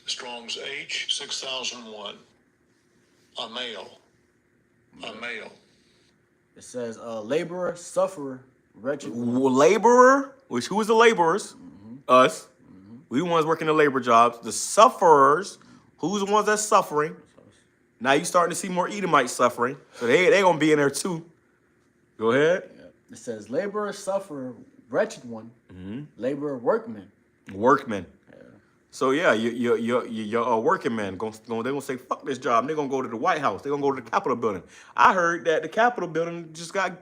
Strong's H6001. A male. A male. It says, laborer, sufferer, wretched. Laborer, which who is the laborers? Us. We the ones working the labor jobs. The sufferers, who's the ones that's suffering? Now you starting to see more Edomites suffering, so they gonna be in there too. Go ahead. It says, laborer, sufferer, wretched one, laborer, workman. Workmen. So yeah, your working man they're gonna say fuck this job. And they're gonna go to the White House. They're gonna go to the Capitol building. I heard that the Capitol building just got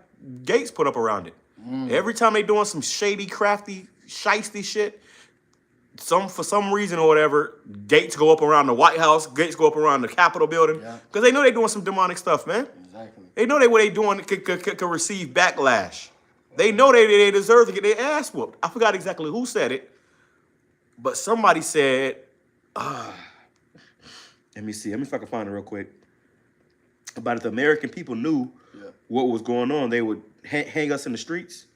gates put up around it. Every time they doing some shady, crafty, shiesty shit, for some reason or whatever, gates go up around the White House, gates go up around the Capitol building, because they know they doing some demonic stuff, man. Exactly. They know what they doing could receive backlash. They know they deserve to get their ass whooped. I forgot exactly who said it, but somebody said, let me see if I can find it real quick. About if the American people knew what was going on, they would hang us in the streets.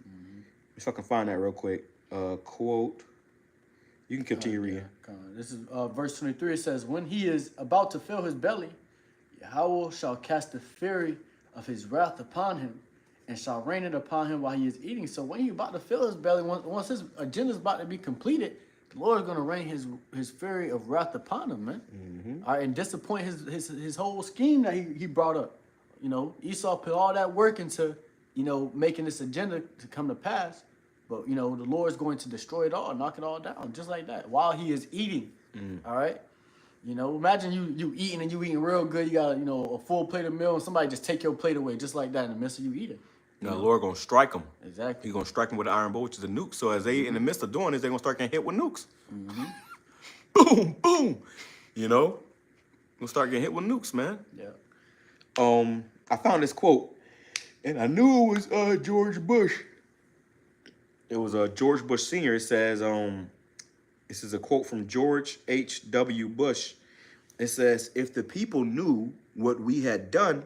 If I can find that real quick. Quote. You can continue reading. This is verse 23. It says, when he is about to fill his belly, Yahweh shall cast the fury of his wrath upon him, and shall rain it upon him while he is eating. So when he's about to fill his belly, once his agenda is about to be completed, the Lord is going to rain his fury of wrath upon him, man. All right, and disappoint his whole scheme that he brought up. You know, Esau put all that work into, making this agenda to come to pass. But, the Lord is going to destroy it all, knock it all down, just like that, while he is eating. All right? Imagine you eating and you eating real good. You got, a full plate of meal, and somebody just take your plate away just like that in the midst of you eating. Now, the Lord going to strike them. Exactly. He's going to strike them with an iron bow, which is a nuke. So as they in the midst of doing this, they're going to start getting hit with nukes. Boom, boom. Going to start getting hit with nukes, man. Yeah. I found this quote, and I knew it was George Bush. It was George Bush Sr. It says, this is a quote from George H.W. Bush. It says, if the people knew what we had done,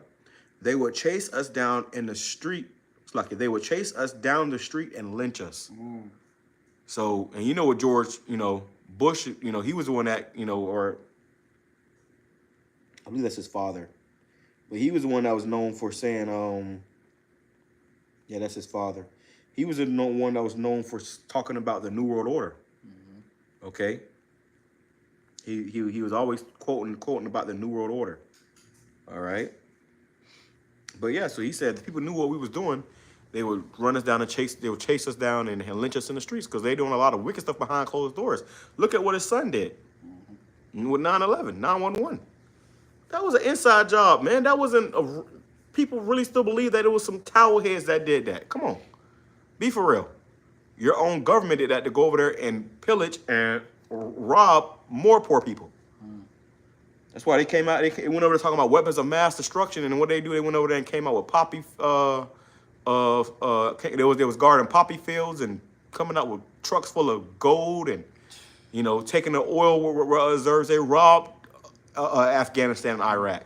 they would chase us down in the street. It's like they would chase us down the street and lynch us. So, and what George, Bush, he was the one that, or I believe that's his father. But he was the one that was known for saying, yeah, that's his father. He was the one that was known for talking about the New World Order. Okay? He was always quoting about the New World Order. All right? But yeah, so he said if people knew what we was doing, they would run us down and they would chase us down and lynch us in the streets because they doing a lot of wicked stuff behind closed doors. Look at what his son did with 9/11, 9/11. That was an inside job, man. That wasn't people really still believe that it was some towel heads that did that. Come on. Be for real. Your own government did that to go over there and pillage and rob more poor people. That's why they came out. They went over there talking about weapons of mass destruction, and what they do, they went over there and came out with poppy. There was guarding poppy fields and coming out with trucks full of gold and taking the oil reserves. They robbed Afghanistan and Iraq.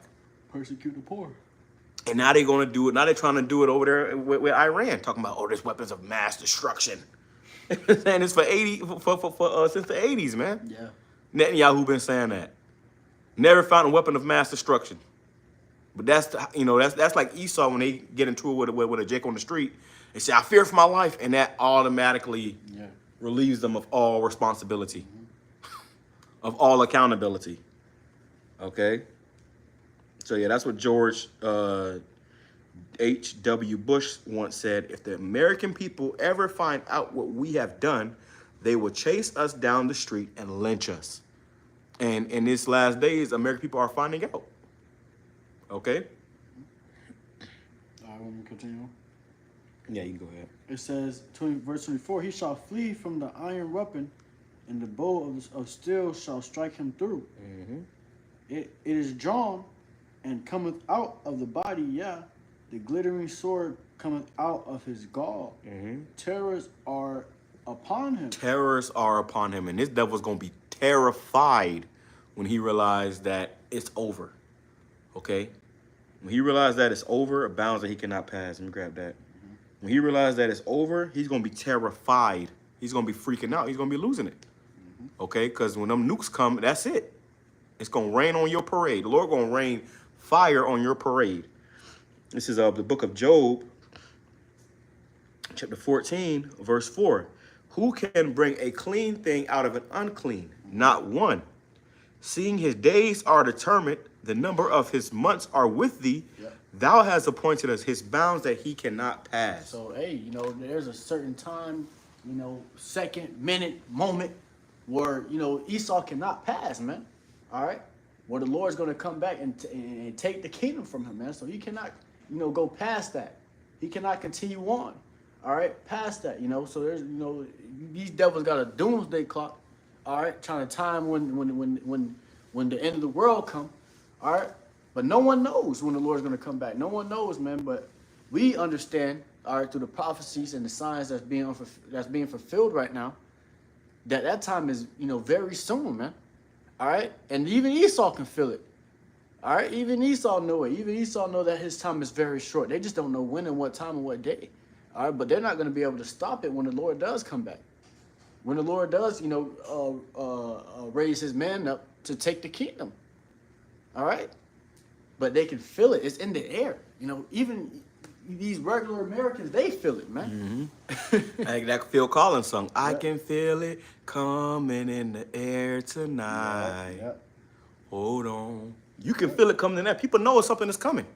Persecute the poor. And now they're going to do it. Now they're trying to do it over there with Iran, talking about, there's weapons of mass destruction. And it's since the 80s, man. Yeah. Netanyahu been saying that. Never found a weapon of mass destruction. But that's that's like Esau when they get into it with a Jake on the street. They say, I fear for my life, and that automatically relieves them of all responsibility, of all accountability. Okay. So yeah, that's what George H.W. Bush once said. If the American people ever find out what we have done, they will chase us down the street and lynch us. And in these last days, American people are finding out. Okay? All right, let me continue. Yeah, you can go ahead. It says, verse 24, he shall flee from the iron weapon, and the bow of steel shall strike him through. It is drawn and cometh out of the body, the glittering sword cometh out of his gall. Terrors are upon him. Terrors are upon him, and this devil's going to be terrified when he realized that it's over. Okay? When he realized that it's over, a bounds that he cannot pass. Let me grab that. When he realized that it's over, he's going to be terrified. He's going to be freaking out. He's going to be losing it. Okay? Because when them nukes come, that's it. It's going to rain on your parade. The Lord going to rain fire on your parade. This is the book of Job, chapter 14, verse 4. Who can bring a clean thing out of an unclean? Not one. Seeing his days are determined, the number of his months are with thee. Yep. Thou hast appointed us his bounds that he cannot pass. So, hey, you know, there's a certain time, you know, second, minute, moment where, you know, Esau cannot pass, man. All right? Where the Lord's going to come back and take the kingdom from him, man. So he cannot, you know, go past that. He cannot continue on. All right? Past that, you know. So there's, you know, these devils got a doomsday clock. All right? Trying to time when the end of the world come. All right? But no one knows when the Lord's going to come back. No one knows, man. But we understand, all right, through the prophecies and the signs that's being fulfilled right now, that time is, you know, very soon, man. All right? And even Esau can feel it. All right? Even Esau know it. Even Esau know that his time is very short. They just don't know when and what time and what day. All right? But they're not going to be able to stop it when the Lord does come back. When the Lord does, you know, raise his man up to take the kingdom. All right? But they can feel it. It's in the air. You know, even these regular Americans, they feel it, man. Mm-hmm. Like that Phil Collins song. Yep. I can feel it coming in the air tonight. Yep. Hold on. You can feel it coming in there. People know something is coming.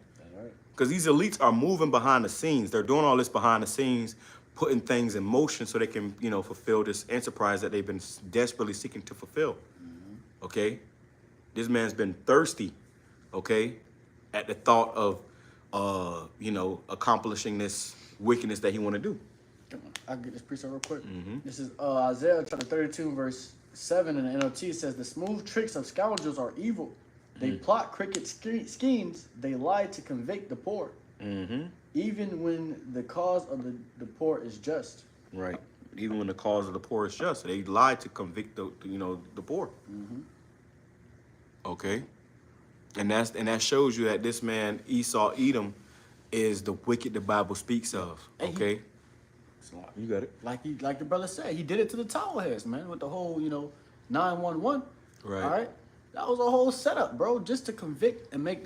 Because these elites are moving behind the scenes. They're doing all this behind the scenes, putting things in motion so they can, you know, fulfill this enterprise that they've been desperately seeking to fulfill. Mm-hmm. Okay? This man's been thirsty, okay, at the thought of, you know, accomplishing this wickedness that he want to do. Come on, I'll get this precept real quick. Mm-hmm. This is Isaiah chapter 32, verse 7 in the NLT. It says, the smooth tricks of scoundrels are evil. They plot crooked schemes. They lie to convict the poor. Mm-hmm. Even when the cause of the poor is just. Right. Even when the cause of the poor is just. They lie to convict the poor. Mm-hmm. Okay. And that shows you that this man, Esau Edom, is the wicked the Bible speaks of. Okay. You got it. Like the brother said, he did it to the towel heads, man, with the whole, you know, 911. Right. All right. That was a whole setup, bro, just to convict and make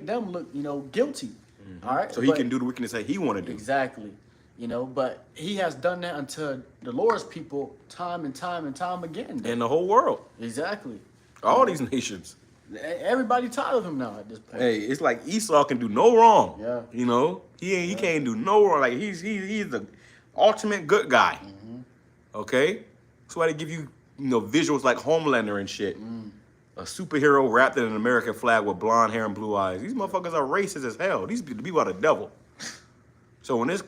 them look, you know, guilty. Mm-hmm. All right. So he can do the wickedness that he want to do. Exactly. You know, but he has done that unto the Lord's people time and time and time again. And the whole world. Exactly. All these nations. Everybody tired of him now at this point. Hey, it's like Esau can do no wrong. Yeah. You know, he can't do no wrong. Like he's the ultimate good guy. Mm-hmm. Okay. That's why they give you, you know, visuals like Homelander and shit. Mm. A superhero wrapped in an American flag with blonde hair and blue eyes. These motherfuckers are racist as hell. These people are the devil. So when these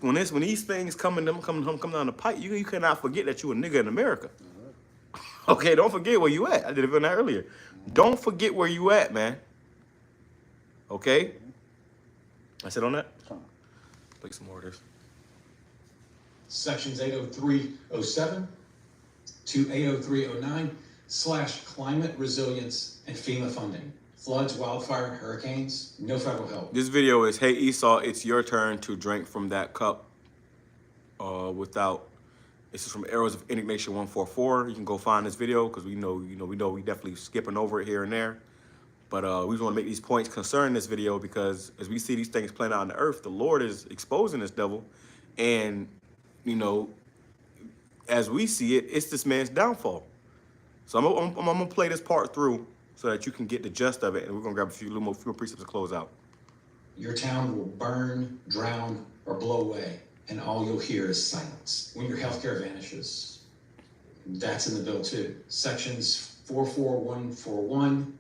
things come down the pipe, you cannot forget that you a nigga in America. Mm-hmm. Okay, don't forget where you at. I did it earlier. Mm-hmm. Don't forget where you at, man. Okay? Mm-hmm. I said on that? Play some more of this. Sections 803.07 to 803.09/climate resilience and FEMA funding. Floods, wildfire, hurricanes, no federal help. This video is, hey Esau, it's your turn to drink from that cup without. This is from Arrows of Indignation 144. You can go find this video because we know we definitely skipping over it here and there. But we just want to make these points concerning this video because as we see these things playing out on the earth, the Lord is exposing this devil. And, you know, as we see it, it's this man's downfall. So I'm going to play this part through so that you can get the gist of it. And we're going to grab a few more precepts to close out. Your town will burn, drown, or blow away, and all you'll hear is silence. When your healthcare vanishes, that's in the bill too. Sections 44141,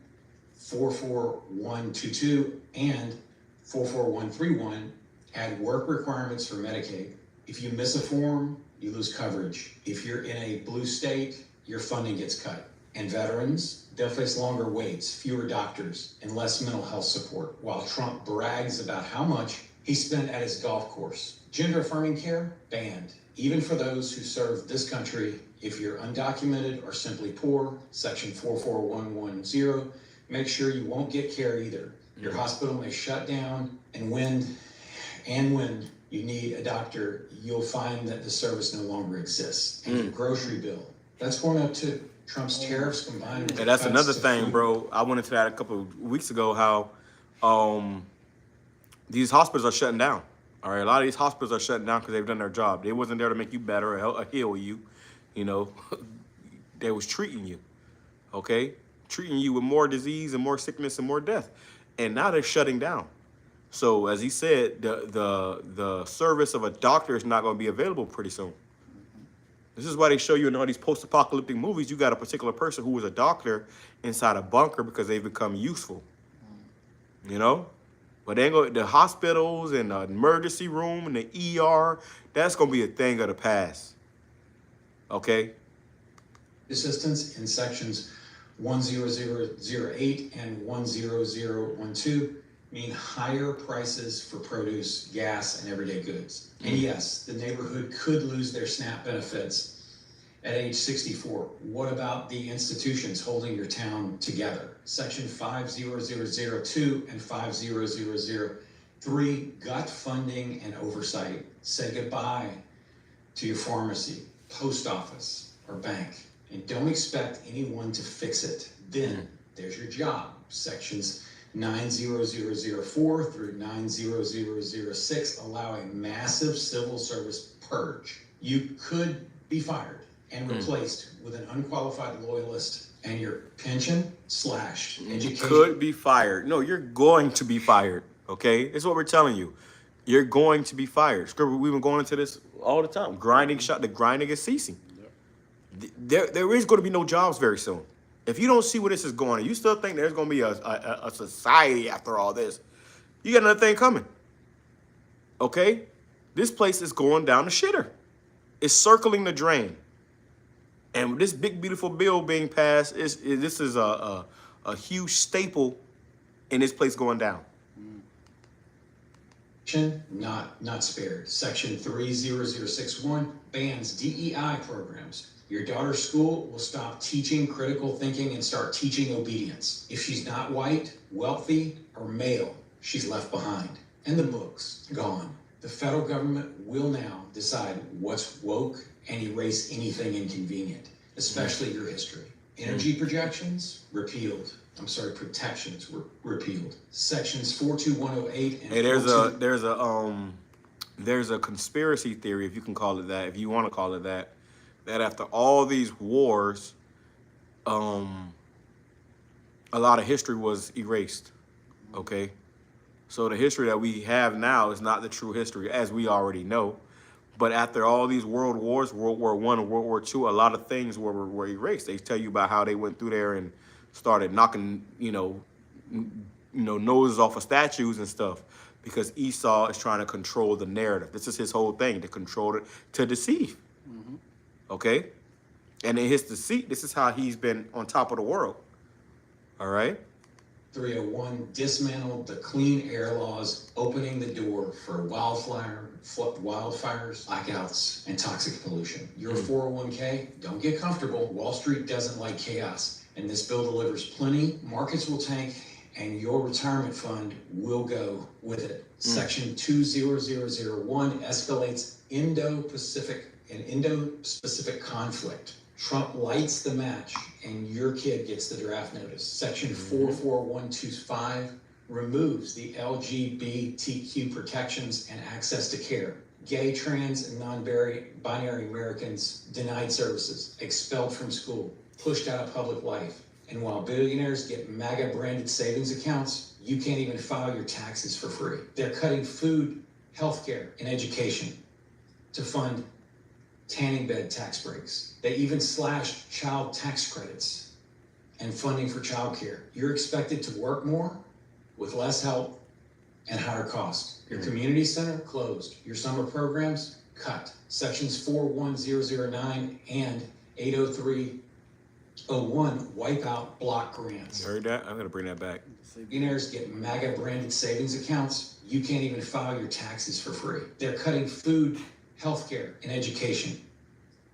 44122, and 44131 add work requirements for Medicaid. If you miss a form, you lose coverage. If you're in a blue state, your funding gets cut. And veterans, they'll face longer waits, fewer doctors, and less mental health support, while Trump brags about how much he spent at his golf course. Gender-affirming care, banned. Even for those who serve this country, if you're undocumented or simply poor, section 44110, make sure you won't get care either. Your hospital may shut down, and when you need a doctor, you'll find that the service no longer exists. And your grocery bill, that's going up too. Trump's tariffs combined with And that's cuts another to thing, food- bro. I went into that a couple of weeks ago, how these hospitals are shutting down. All right, a lot of these hospitals are shutting down because they've done their job. They wasn't there to make you better or help or heal you. You know, they was treating you, okay? Treating you with more disease and more sickness and more death. And now they're shutting down. So as he said, the service of a doctor is not going to be available pretty soon. This is why they show you in all these post-apocalyptic movies, you got a particular person who was a doctor inside a bunker because they've become useful. You know? But they ain't go the hospitals and the emergency room and the ER, that's going to be a thing of the past. Okay? assistance in sections 10008 and 10012 mean higher prices for produce, gas, and everyday goods. And yes, the neighborhood could lose their SNAP benefits at age 64. What about the institutions holding your town together? Section 50002 and 50003, gut funding and oversight. Say goodbye to your pharmacy, post office, or bank, and don't expect anyone to fix it. Then there's your job. Sections 90004 through 90006 allow a massive civil service purge. You could be fired and replaced with an unqualified loyalist, and your pension slashed. Education Could be fired. No, you're going to be fired. Okay, it's what we're telling you. You're going to be fired. We've been going into this all the time. The grinding is ceasing. There is going to be no jobs very soon. If you don't see where this is going, and you still think there's going to be a society after all this, you got another thing coming. Okay, this place is going down the shitter. It's circling the drain. And this big, beautiful bill being passed, this is a huge staple in this place going down. not spared. Section 30061 bans DEI programs. Your daughter's school will stop teaching critical thinking and start teaching obedience. If she's not white, wealthy, or male, she's left behind. And the books, gone. The federal government will now decide what's woke and erase anything inconvenient, especially your history. Energy projections, repealed. Protections were repealed. Sections 42108 and Hey, there's a conspiracy theory, if you can call it that, if you want to call it that after all these wars, a lot of history was erased. Okay, so the history that we have now is not the true history, as we already know. But after all these world wars, World War I and World War II, a lot of things were erased. They tell you about how they went through there and started knocking, noses off of statues and stuff, because Esau is trying to control the narrative. This is his whole thing, to control it, to deceive. Okay? And in his deceit, this is how he's been on top of the world. All right? 301 dismantled the clean air laws, opening the door for wildfires, blackouts, and toxic pollution. Your 401k, don't get comfortable. Wall Street doesn't like chaos, and this bill delivers plenty. Markets will tank, and your retirement fund will go with it. Section 20001 escalates Indo-Pacific conflict. Trump lights the match, and your kid gets the draft notice. Section 44125 removes the LGBTQ protections and access to care. Gay, trans, and non-binary Americans denied services, expelled from school, pushed out of public life. And while billionaires get MAGA-branded savings accounts, you can't even file your taxes for free. They're cutting food, healthcare, and education to fund tanning bed tax breaks. They even slashed child tax credits and funding for childcare. You're expected to work more with less help and higher costs. Your community center closed. Your summer programs cut. Sections 41009 and 80301 wipe out block grants. Heard that? I'm going to bring that back. Billionaires get MAGA branded savings accounts. You can't even file your taxes for free. They're cutting food, healthcare, and education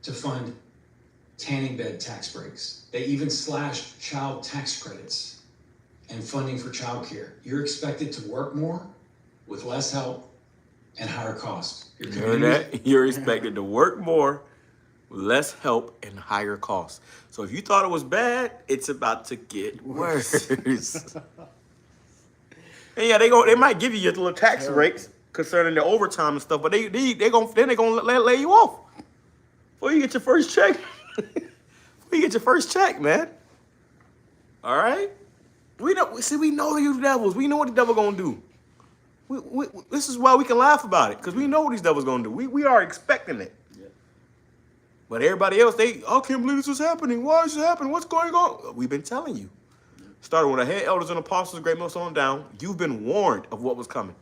to fund tanning bed tax breaks. They even slashed child tax credits and funding for childcare. You're expected to work more with less help and higher costs. You heard that? You're expected to work more less help and higher costs. So if you thought it was bad, it's about to get worse. And yeah, they might give you your little tax breaks concerning the overtime and stuff, but they gonna lay you off before you get your first check. Before you get your first check, man. All right, we know these devils. We know what the devil gonna do. This is why we can laugh about it, because we know what these devils gonna do. We are expecting it. Yeah. But everybody else, I can't believe this is happening. Why is it happening? What's going on? We've been telling you. Starting with the head elders and apostles, great millstone down, you've been warned of what was coming.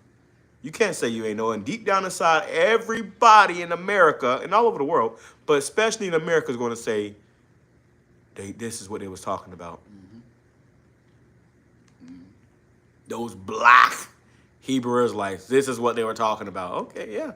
You can't say you ain't know. And deep down inside, everybody in America and all over the world, but especially in America, is going to say, this is what they was talking about. Those black Hebrew Israelites, this is what they were talking about. Okay, yeah.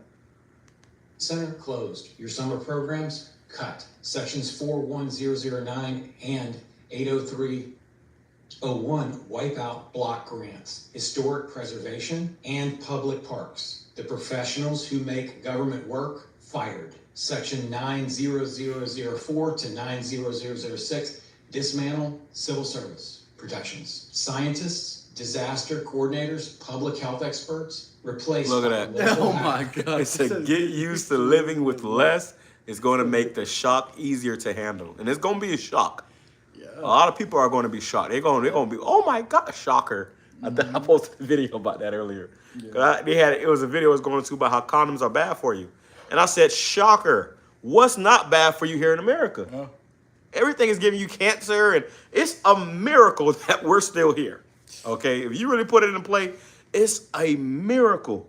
Center closed. Your summer programs cut. Sections 41009 and 80301 wipe out block grants, historic preservation, and public parks. The professionals who make government work fired. Section 90004 to 90006 dismantle civil service protections. Scientists, disaster coordinators, public health experts, replace. Look at that. Oh my God. It said, get used to living with less. It's going to make the shock easier to handle. And it's going to be a shock. Yeah. A lot of people are going to be shocked. They're going to be, oh my God, shocker. I posted a video about that earlier. Yeah. It was a video I was going to about how condoms are bad for you. And I said, shocker. What's not bad for you here in America? Everything is giving you cancer, and it's a miracle that we're still here. Okay, if you really put it in play, it's a miracle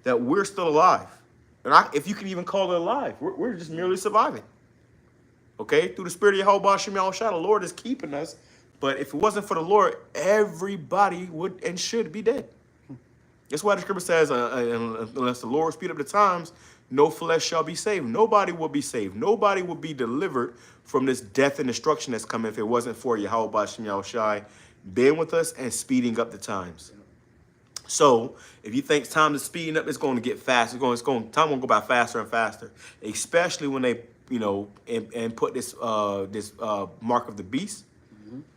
that we're still alive. And if you can even call it alive, we're just merely surviving. Okay, through the spirit of YAHAWASHI, the Lord is keeping us. But if it wasn't for the Lord, everybody would and should be dead. That's why the scripture says, unless the Lord speed up the times, no flesh shall be saved. Nobody will be saved. Nobody will be delivered from this death and destruction that's coming if it wasn't for YAHAWASHI being with us and speeding up the times. So if you think time is speeding up, it's going to get fast. Time will go by faster and faster, especially when they, and put this mark of the beast.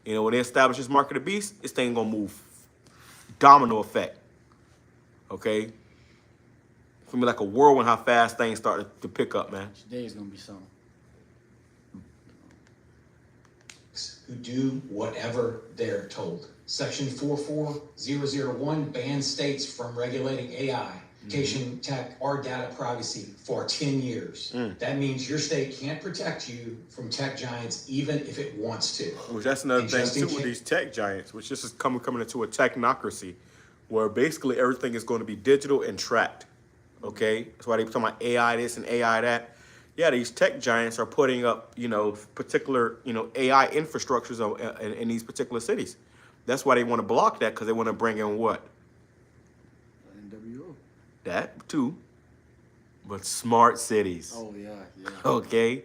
When they establish this mark of the beast, this thing gonna move domino effect. Okay, it's gonna be like a whirlwind how fast things start to pick up, man. Today is gonna be something. Who do whatever they're told. Section 44001 bans states from regulating AI, education, tech, or data privacy for 10 years. That means your state can't protect you from tech giants even if it wants to. Which that's another thing too with these tech giants, which this is coming into a technocracy where basically everything is going to be digital and tracked. Okay? That's why they're talking about AI this and AI that. Yeah, these tech giants are putting up, particular, AI infrastructures in these particular cities. That's why they want to block that, because they want to bring in what? NWO. That too, but smart cities. Oh yeah. Okay,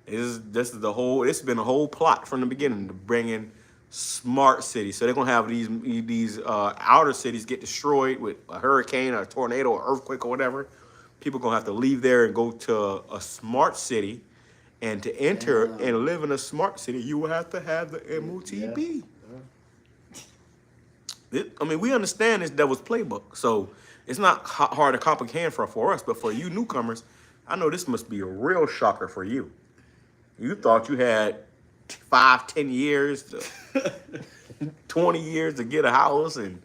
this is the whole. It's been a whole plot from the beginning to bring in smart cities. So they're gonna have these outer cities get destroyed with a hurricane or a tornado or earthquake or whatever. People gonna have to leave there and go to a smart city, and to enter and live in a smart city, you will have to have the MOTB. We understand this devil's playbook, so it's not hard to comprehend for us, but for you newcomers, I know this must be a real shocker for you. You thought you had 5-10 years, 20 years to get a house and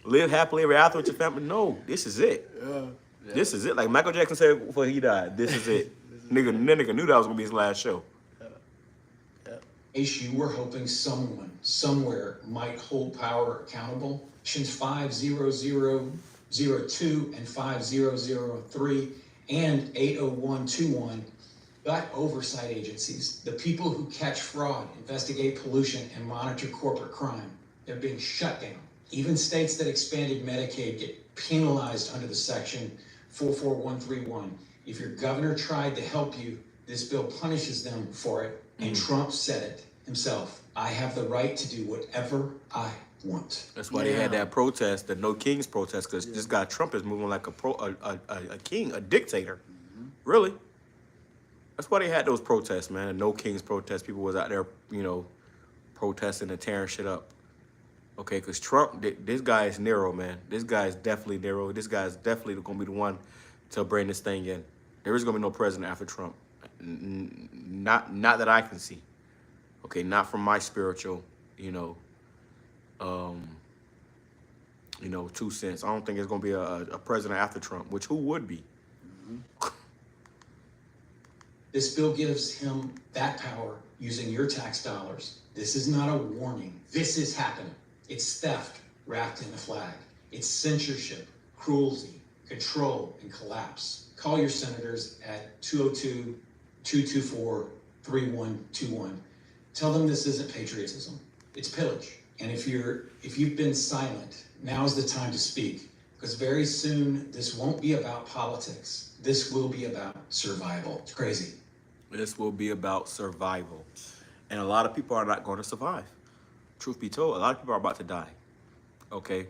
live happily ever after with your family. No, this is it. This is it. Like Michael Jackson said before he died, this is it. Nigga knew that was going to be his last show. You were hoping someone, somewhere, might hold power accountable. Sections 50002 and 5003 and 80121 got oversight agencies, the people who catch fraud, investigate pollution, and monitor corporate crime. They're being shut down. Even states that expanded Medicaid get penalized under the section 44131. If your governor tried to help you, this bill punishes them for it. And Trump said it himself. I have the right to do whatever I want. That's why they had that protest, the No Kings protest, because this guy Trump is moving like a king, a dictator. Really. That's why they had those protests, man. No Kings protests. People was out there, protesting and tearing shit up. Okay, because Trump, this guy is Nero, man. This guy is definitely Nero. This guy is definitely going to be the one to bring this thing in. There is going to be no president after Trump. Not that I can see. Okay, not from my spiritual, 2 cents. I don't think there's going to be a president after Trump, which who would be? This bill gives him that power using your tax dollars. This is not a warning. This is happening. It's theft wrapped in a flag. It's censorship, cruelty, control, and collapse. Call your senators at 202-224-3121. Tell them this isn't patriotism. It's pillage. And if you've been silent, now's the time to speak. Because very soon, this won't be about politics. This will be about survival. It's crazy. This will be about survival. And a lot of people are not going to survive. Truth be told, a lot of people are about to die. Okay?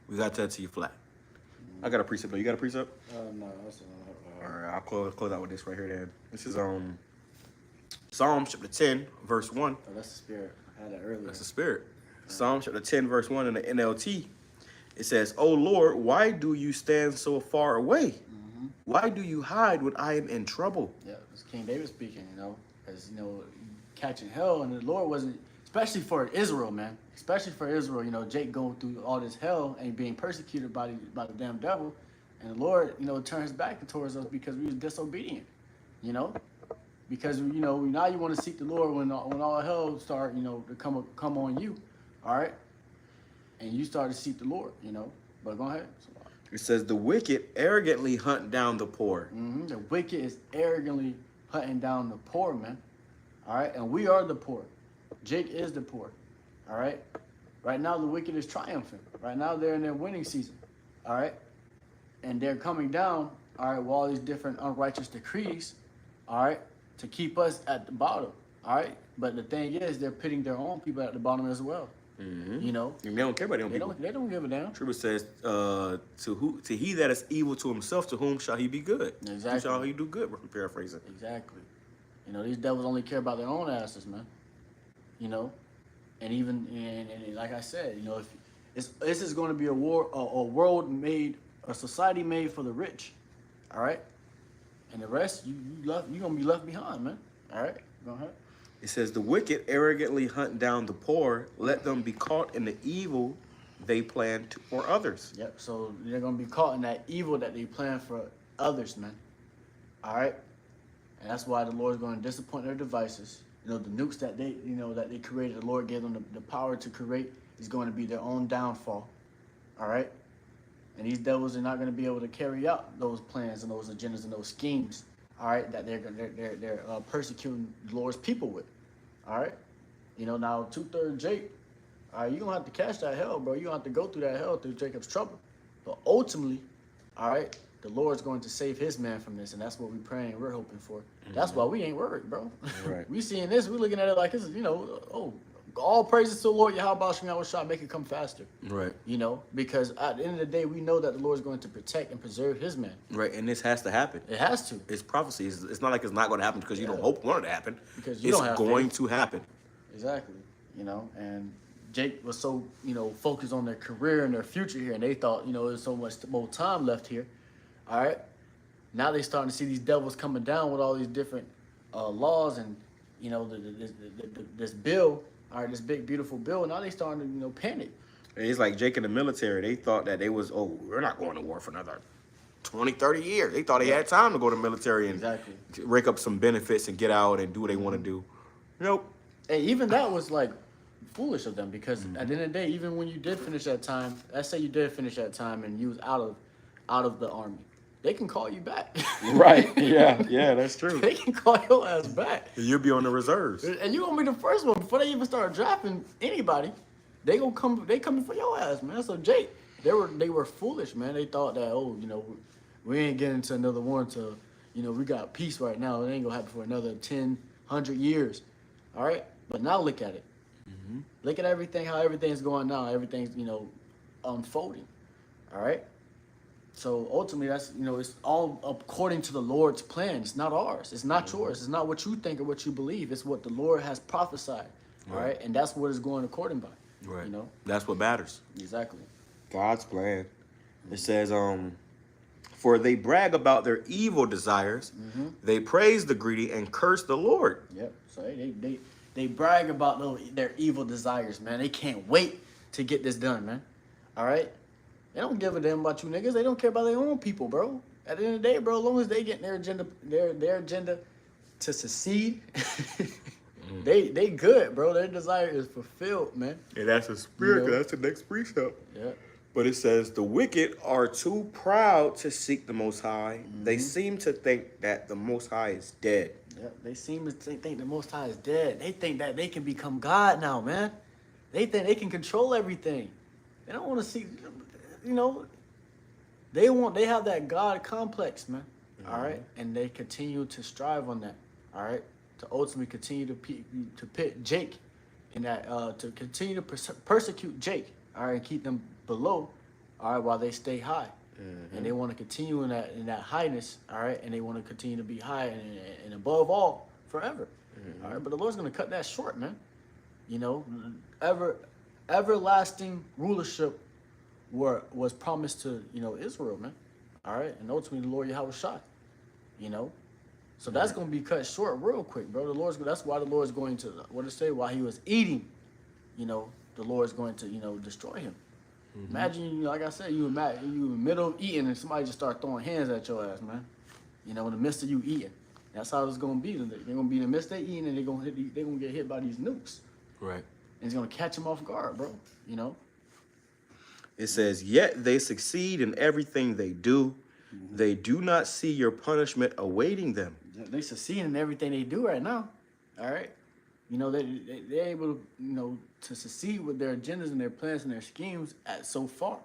We got to tell it to you flat. I got a precept. You got a precept? No, that's All right, I'll close out with this right here then. This is Psalm chapter 10, verse 1. Oh, that's the spirit. I had that earlier. That's the spirit. Psalm chapter 10, verse 1 in the NLT. It says, "O Lord, why do you stand so far away? Why do you hide when I am in trouble?" Yeah, it's King David speaking, because, catching hell, and the Lord wasn't, especially for Israel, man, especially for Israel, Jake going through all this hell and being persecuted by the damn devil, and the Lord, turned his back towards us because we was disobedient, because, now you want to seek the Lord when all hell start, to come on you, all right, and you start to seek the Lord, but go ahead. It says, "The wicked arrogantly hunt down the poor." The wicked is arrogantly hunting down the poor, man. All right, and we are the poor. Jake is the poor. All right. Right now, the wicked is triumphant. Right now, they're in their winning season. All right, and they're coming down. All right, with all these different unrighteous decrees. All right, to keep us at the bottom. All right, but the thing is, they're pitting their own people at the bottom as well. And they don't care about them people. They don't give a damn. Scripture says, to he that is evil to himself, to whom shall he be good? Exactly. Who shall he do good? We're paraphrasing. Exactly. These devils only care about their own asses, man. And even and like I said, if this is going to be a world made, a society made for the rich, all right, and the rest you're gonna be left behind, man. All right, go ahead. It says, "The wicked arrogantly hunt down the poor. Let them be caught in the evil they plan for others." Yep. So they're gonna be caught in that evil that they plan for others, man. All right. And that's why the Lord's going to disappoint their devices. The nukes that they created, the Lord gave them the power to create, is going to be their own downfall. All right. And these devils are not going to be able to carry out those plans and those agendas and those schemes. All right, that they're persecuting the Lord's people with. All right, now 2/3 Jake. All right, you're gonna have to catch that hell, bro. You're gonna have to go through that hell through Jacob's trouble. But ultimately, all right, the Lord's going to save his man from this, and that's what we're praying, we're hoping for. That's why we ain't worried, bro. Right. We seeing this, we're looking at it like this is, all praises to the Lord, YAHAWASHI, make it come faster. Right. Because at the end of the day, we know that the Lord's going to protect and preserve his man. Right, and this has to happen. It has to. It's prophecy. It's not like it's not going to happen because you don't want it to happen. Because you don't have going faith. to happen. Exactly. And Jake was so, focused on their career and their future here, and they thought, there's so much more time left here. All right. Now they starting to see these devils coming down with all these different laws and, this bill. All right, this big, beautiful bill. Now they starting to, panic. It's like Jake in the military. They thought that we're not going to war for another 20, 30 years. They thought they had time to go to the military and rake up some benefits and get out and do what they want to do. Nope. And even that was like foolish of them because at the end of the day, even when you did finish that time, let's say you did finish that time and you was out of the army, they can call you back. Right. Yeah, that's true. They can call your ass back. You'll be on the reserves. And you're gonna be the first one before they even start drafting anybody. They coming for your ass, man. So Jake, they were foolish, man. They thought that, we ain't getting to another war until, we got peace right now. It ain't gonna happen for another 10, 100 years. All right? But now look at it. Look at everything, how everything's going now. Everything's, unfolding. All right? So ultimately, that's, it's all according to the Lord's plan. It's not ours. It's not yours. It's not what you think or what you believe. It's what the Lord has prophesied. All right, and that's what it's going according by. Right. You know. That's what matters. Exactly. God's plan. It says, for they brag about their evil desires, they praise the greedy and curse the Lord. Yep. So they brag about their evil desires, man. They can't wait to get this done, man. All right. They don't give a damn about you niggas. They don't care about their own people, bro. At the end of the day, bro, as long as they get their agenda to succeed, they good, bro. Their desire is fulfilled, man. And that's a spirit. That's the next precept. Yeah. But it says, the wicked are too proud to seek the Most High. They seem to think that the Most High is dead. Yep. They seem to think the Most High is dead. They think that they can become God now, man. They think they can control everything. They don't want to see, they have that God complex, man. All right. And they continue to strive on that. All right. To ultimately continue to pit Jake in that, to continue to persecute Jake. All right. And keep them below. All right. While they stay high. And they want to continue in that highness. All right. And they want to continue to be high and above all forever. All right. But the Lord's going to cut that short, man. Everlasting rulership was promised to, Israel, man. All right. And ultimately the Lord YAHAWASHI, So that's going to be cut short real quick, bro. That's why the Lord's going to, what it say, while he was eating, the Lord's going to, destroy him. Imagine, like I said, you in the middle of eating and somebody just start throwing hands at your ass, man. In the midst of you eating. That's how it's going to be. They're going to be in the midst of eating and they're going to get hit by these nukes. Right. And it's going to catch them off guard, bro. It says, yet they succeed in everything they do. They do not see your punishment awaiting them. They succeed in everything they do right now. All right. They're able to succeed with their agendas and their plans and their schemes so far.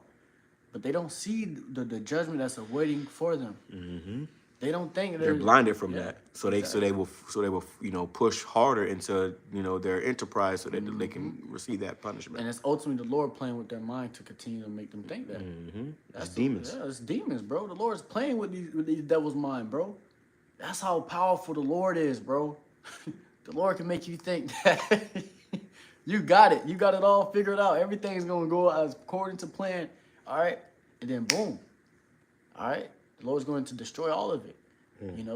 But they don't see the judgment that's awaiting for them. They don't think they're blinded from that. So they will push harder into their enterprise so that they can receive that punishment. And it's ultimately the Lord playing with their mind to continue to make them think that. That's demons. Yeah, it's demons, bro. The Lord's playing with these devils' mind, bro. That's how powerful the Lord is, bro. The Lord can make you think that you got it. You got it all figured out. Everything's gonna go as according to plan. All right, and then boom. All right. The Lord's going to destroy all of it.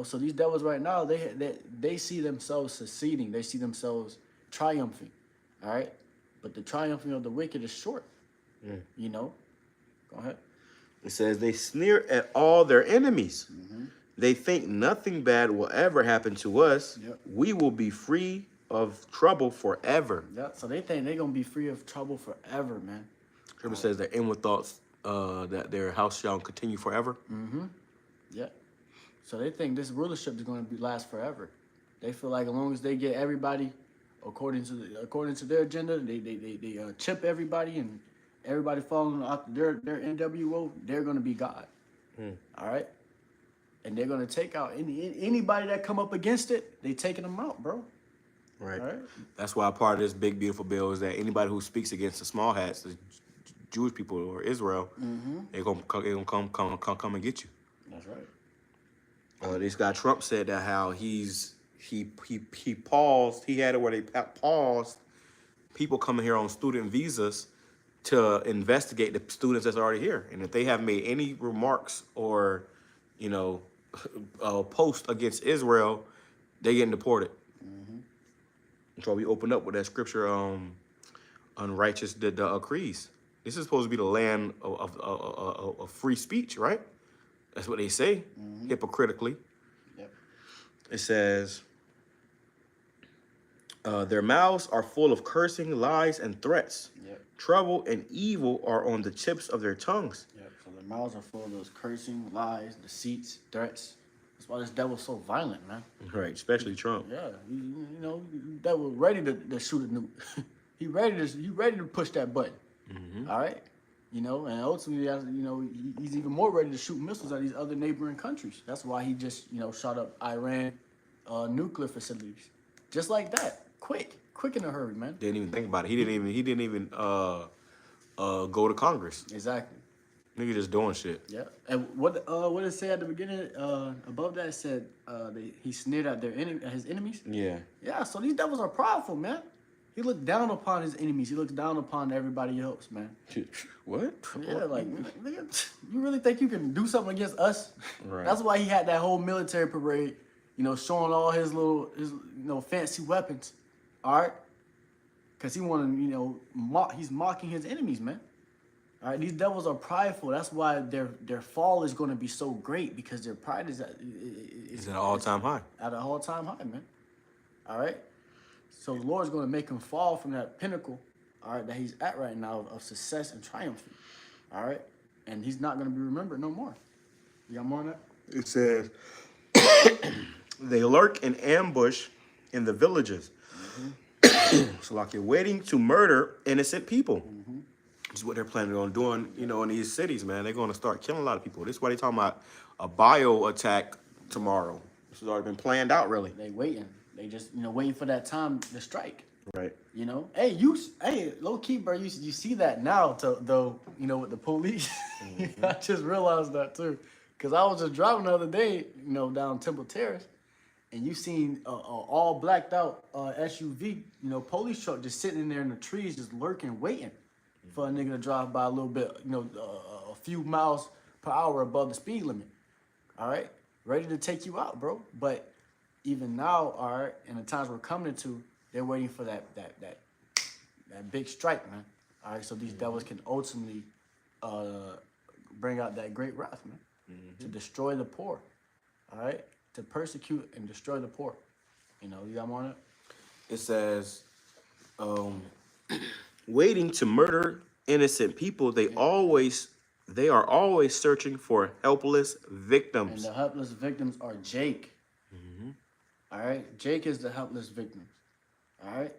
So these devils right now, they see themselves succeeding. They see themselves triumphing. All right. But the triumphing of the wicked is short. Go ahead. It says they sneer at all their enemies. They think nothing bad will ever happen to us. We will be free of trouble forever. So they think they're going to be free of trouble forever, man. Scripture says their inward thoughts, that their house shall continue forever. Yeah. So they think this rulership is going to last forever. They feel like as long as they get everybody according to their agenda, they chip everybody and everybody following out their NWO, they're going to be God. All right. And they're going to take out anybody that come up against it. They taking them out, bro. Right. All right. That's why part of this big beautiful bill is that anybody who speaks against the small hats, the Jewish people or Israel, they're gonna come and get you. That's right. This guy Trump said that how he paused. He had it where they paused people coming here on student visas to investigate the students that's already here, and if they have made any remarks or post against Israel, they getting deported. So we opened up with that scripture, unrighteous decrees. This is supposed to be the land of free speech, right? That's what they say, hypocritically. Yep. It says, their mouths are full of cursing, lies, and threats. Yep. Trouble and evil are on the tips of their tongues. Yep. So their mouths are full of those cursing, lies, deceits, threats. That's why this devil's so violent, man. Right, especially Trump. Yeah, that was ready to shoot a nuke. he ready to push that button. All right, and ultimately, he's even more ready to shoot missiles at these other neighboring countries. That's why he just, shot up Iran nuclear facilities, just like that, quick in a hurry, man. Didn't even think about it. He didn't even go to Congress. Exactly. Nigga just doing shit. Yeah. And what it say at the beginning? Above that it said he sneered at his enemies. Yeah. Yeah. So these devils are prideful, man. He looked down upon his enemies. He looks down upon everybody he helps, man. What? Yeah, like, nigga, you really think you can do something against us? Right. That's why he had that whole military parade, showing all his fancy weapons. All right? Because he wanted, he's mocking his enemies, man. All right? These devils are prideful. That's why their fall is going to be so great, because their pride is at an all-time high. At an all-time high, man. All right? So the Lord's going to make him fall from that pinnacle, all right, that he's at right now of success and triumph. All right? And he's not going to be remembered no more. You got more on that? It says, they lurk in ambush in the villages. So like you're waiting to murder innocent people. This is what they're planning on doing, in these cities, man. They're going to start killing a lot of people. This is why they're talking about a bio attack tomorrow. This has already been planned out, really. They waiting. They just, waiting for that time to strike. Right. Hey, low key, bro, you see that now, though, with the police. I just realized that, too. Because I was just driving the other day, down Temple Terrace, and you seen a all blacked out SUV, police truck just sitting in there in the trees, just lurking, waiting for a nigga to drive by a little bit, a few miles per hour above the speed limit. All right? Ready to take you out, bro. But even now, all right, in the times we're coming into, they're waiting for that big strike, man. All right, so these devils can ultimately bring out that great wrath, man, to destroy the poor, all right, to persecute and destroy the poor. You got more on it? It says, waiting to murder innocent people. They are always searching for helpless victims. And the helpless victims are Jake. All right, Jake is the helpless victim. All right,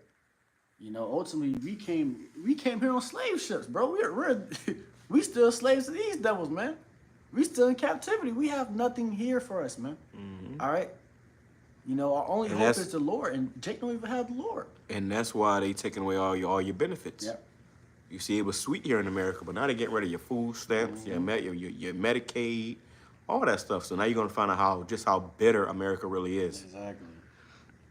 ultimately we came here on slave ships, bro. We still slaves to these devils, man. We still in captivity. We have nothing here for us, man. All right, our only hope is the Lord, and Jake don't even have the Lord. And that's why they taking away all your benefits. Yep. You see, it was sweet here in America, but now they're getting rid of your food stamps, your Medicaid, all that stuff. So now you're gonna find out how bitter America really is. Exactly.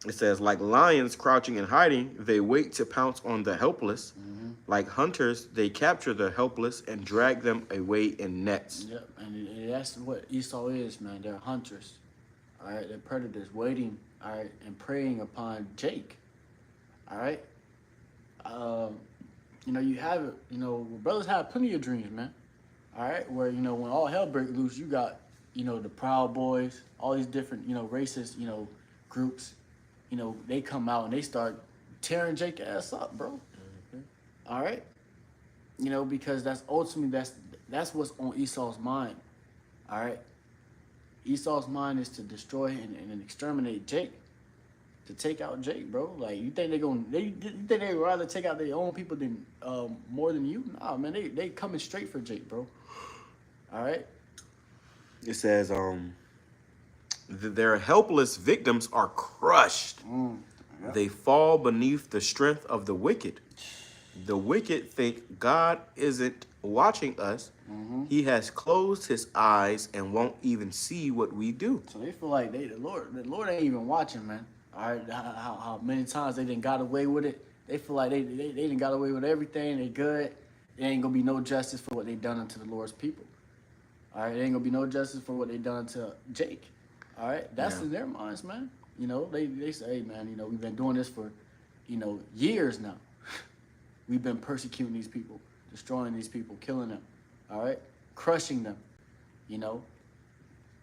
It says, like lions crouching and hiding, they wait to pounce on the helpless. Like hunters, they capture the helpless and drag them away in nets. Yep, and that's what Esau is, man. They're hunters. All right, they're predators waiting, all right, and preying upon Jake. All right. You have it, brothers have plenty of dreams, man. All right, where, when all hell breaks loose, you got, the Proud Boys, all these different, racist, groups, they come out and they start tearing Jake ass up, bro. All right. Because that's ultimately, that's what's on Esau's mind. All right. Esau's mind is to destroy and exterminate Jake. To take out Jake, bro. Like, you think you think they'd rather take out their own people than more than you? Nah, man, they coming straight for Jake, bro. All right. It says, their helpless victims are crushed. Yep. They fall beneath the strength of the wicked. The wicked think God isn't watching us. He has closed his eyes and won't even see what we do. So they feel like the Lord ain't even watching, man. All right, how many times they done got away with it? They feel like they done got away with everything. They good. There ain't gonna be no justice for what they done unto the Lord's people. All right, there ain't gonna be no justice for what they done to Jake. All right, that's in their minds, man. They say, hey, man, we've been doing this for, years now. We've been persecuting these people, destroying these people, killing them. All right, crushing them.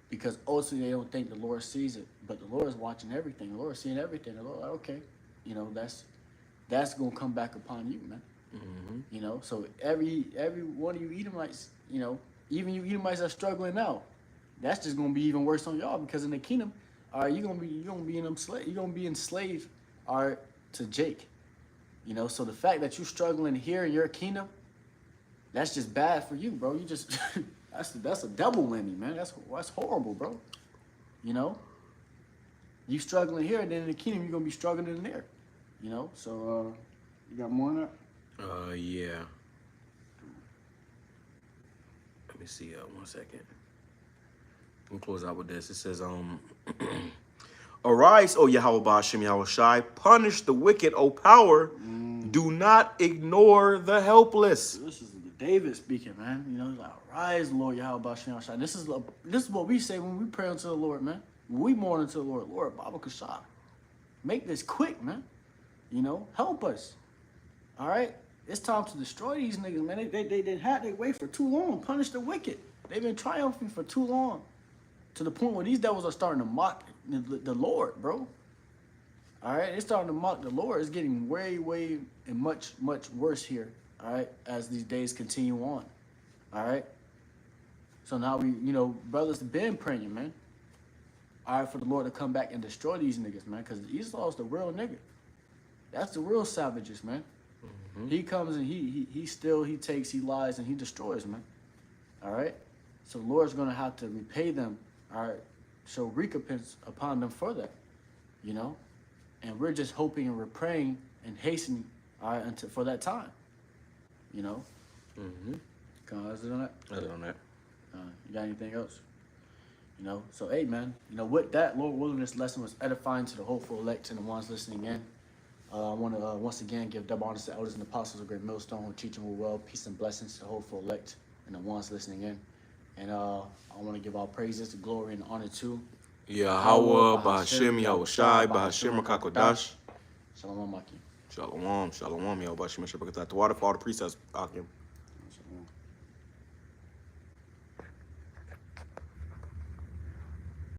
Because ultimately they don't think the Lord sees it, but the Lord is watching everything. The Lord is seeing everything. The Lord, okay, that's gonna come back upon you, man. So every one of you Edomites, even you Edomites that are struggling now, that's just gonna be even worse on y'all, because in the kingdom, all right, you're gonna be enslaved, all right, to Jake. So the fact that you're struggling here in your kingdom, that's just bad for you, bro. You just that's a double whammy, man. That's horrible, bro. You struggling here, and then in the kingdom you're gonna be struggling in there. So you got more on that? Yeah. Let me me see, 1 second. We'll close out with this. It says, arise, O Yahweh BAHASHAM YAHAWASHI, punish the wicked, O power. Do not ignore the helpless. This is David speaking, man. You know, he's like, arise, Lord Yahweh BAHASHAM YAHAWASHI. This is what we say when we pray unto the Lord, man. When we mourn unto the Lord, Lord, Baba Kasha, make this quick, man. You know, help us. All right? It's time to destroy these niggas, man. They had their way for too long. Punish the wicked. They've been triumphing for too long. To the point where these devils are starting to mock the Lord, bro. All right? They're starting to mock the Lord. It's getting way, way, and much, much worse here. All right? As these days continue on. All right? So now we, you know, brothers been praying, man. All right, for the Lord to come back and destroy these niggas, man. Because Esau's the real nigga. That's the real savages, man. He comes and he steals, he takes, he lies, and he destroys, man. All right? So the Lord's going to have to repay them, all right? Show recompense upon them for that, you know? And we're just hoping and we're praying and hastening, all right, until, for that time, you know? Come on, is it on that? Other than that. You got anything else? You know? So, hey, man, you know, with that, Lord willing, this lesson was edifying to the hopeful elect and the ones listening in. I want to once again give double honors to elders and apostles of Great Millstone who teach and will well. Peace and blessings to the hopeful elect and the ones listening in. And I want to give all praises, glory, and honor to Yahawah, BAHASHAM YAHAWASHI, BAHASHAM QADASH. Shalom, Maki. Shalom, shalom, Yahweh BAHASHAM YAHAWASHI. The water for all the precepts, Akim. Shalom.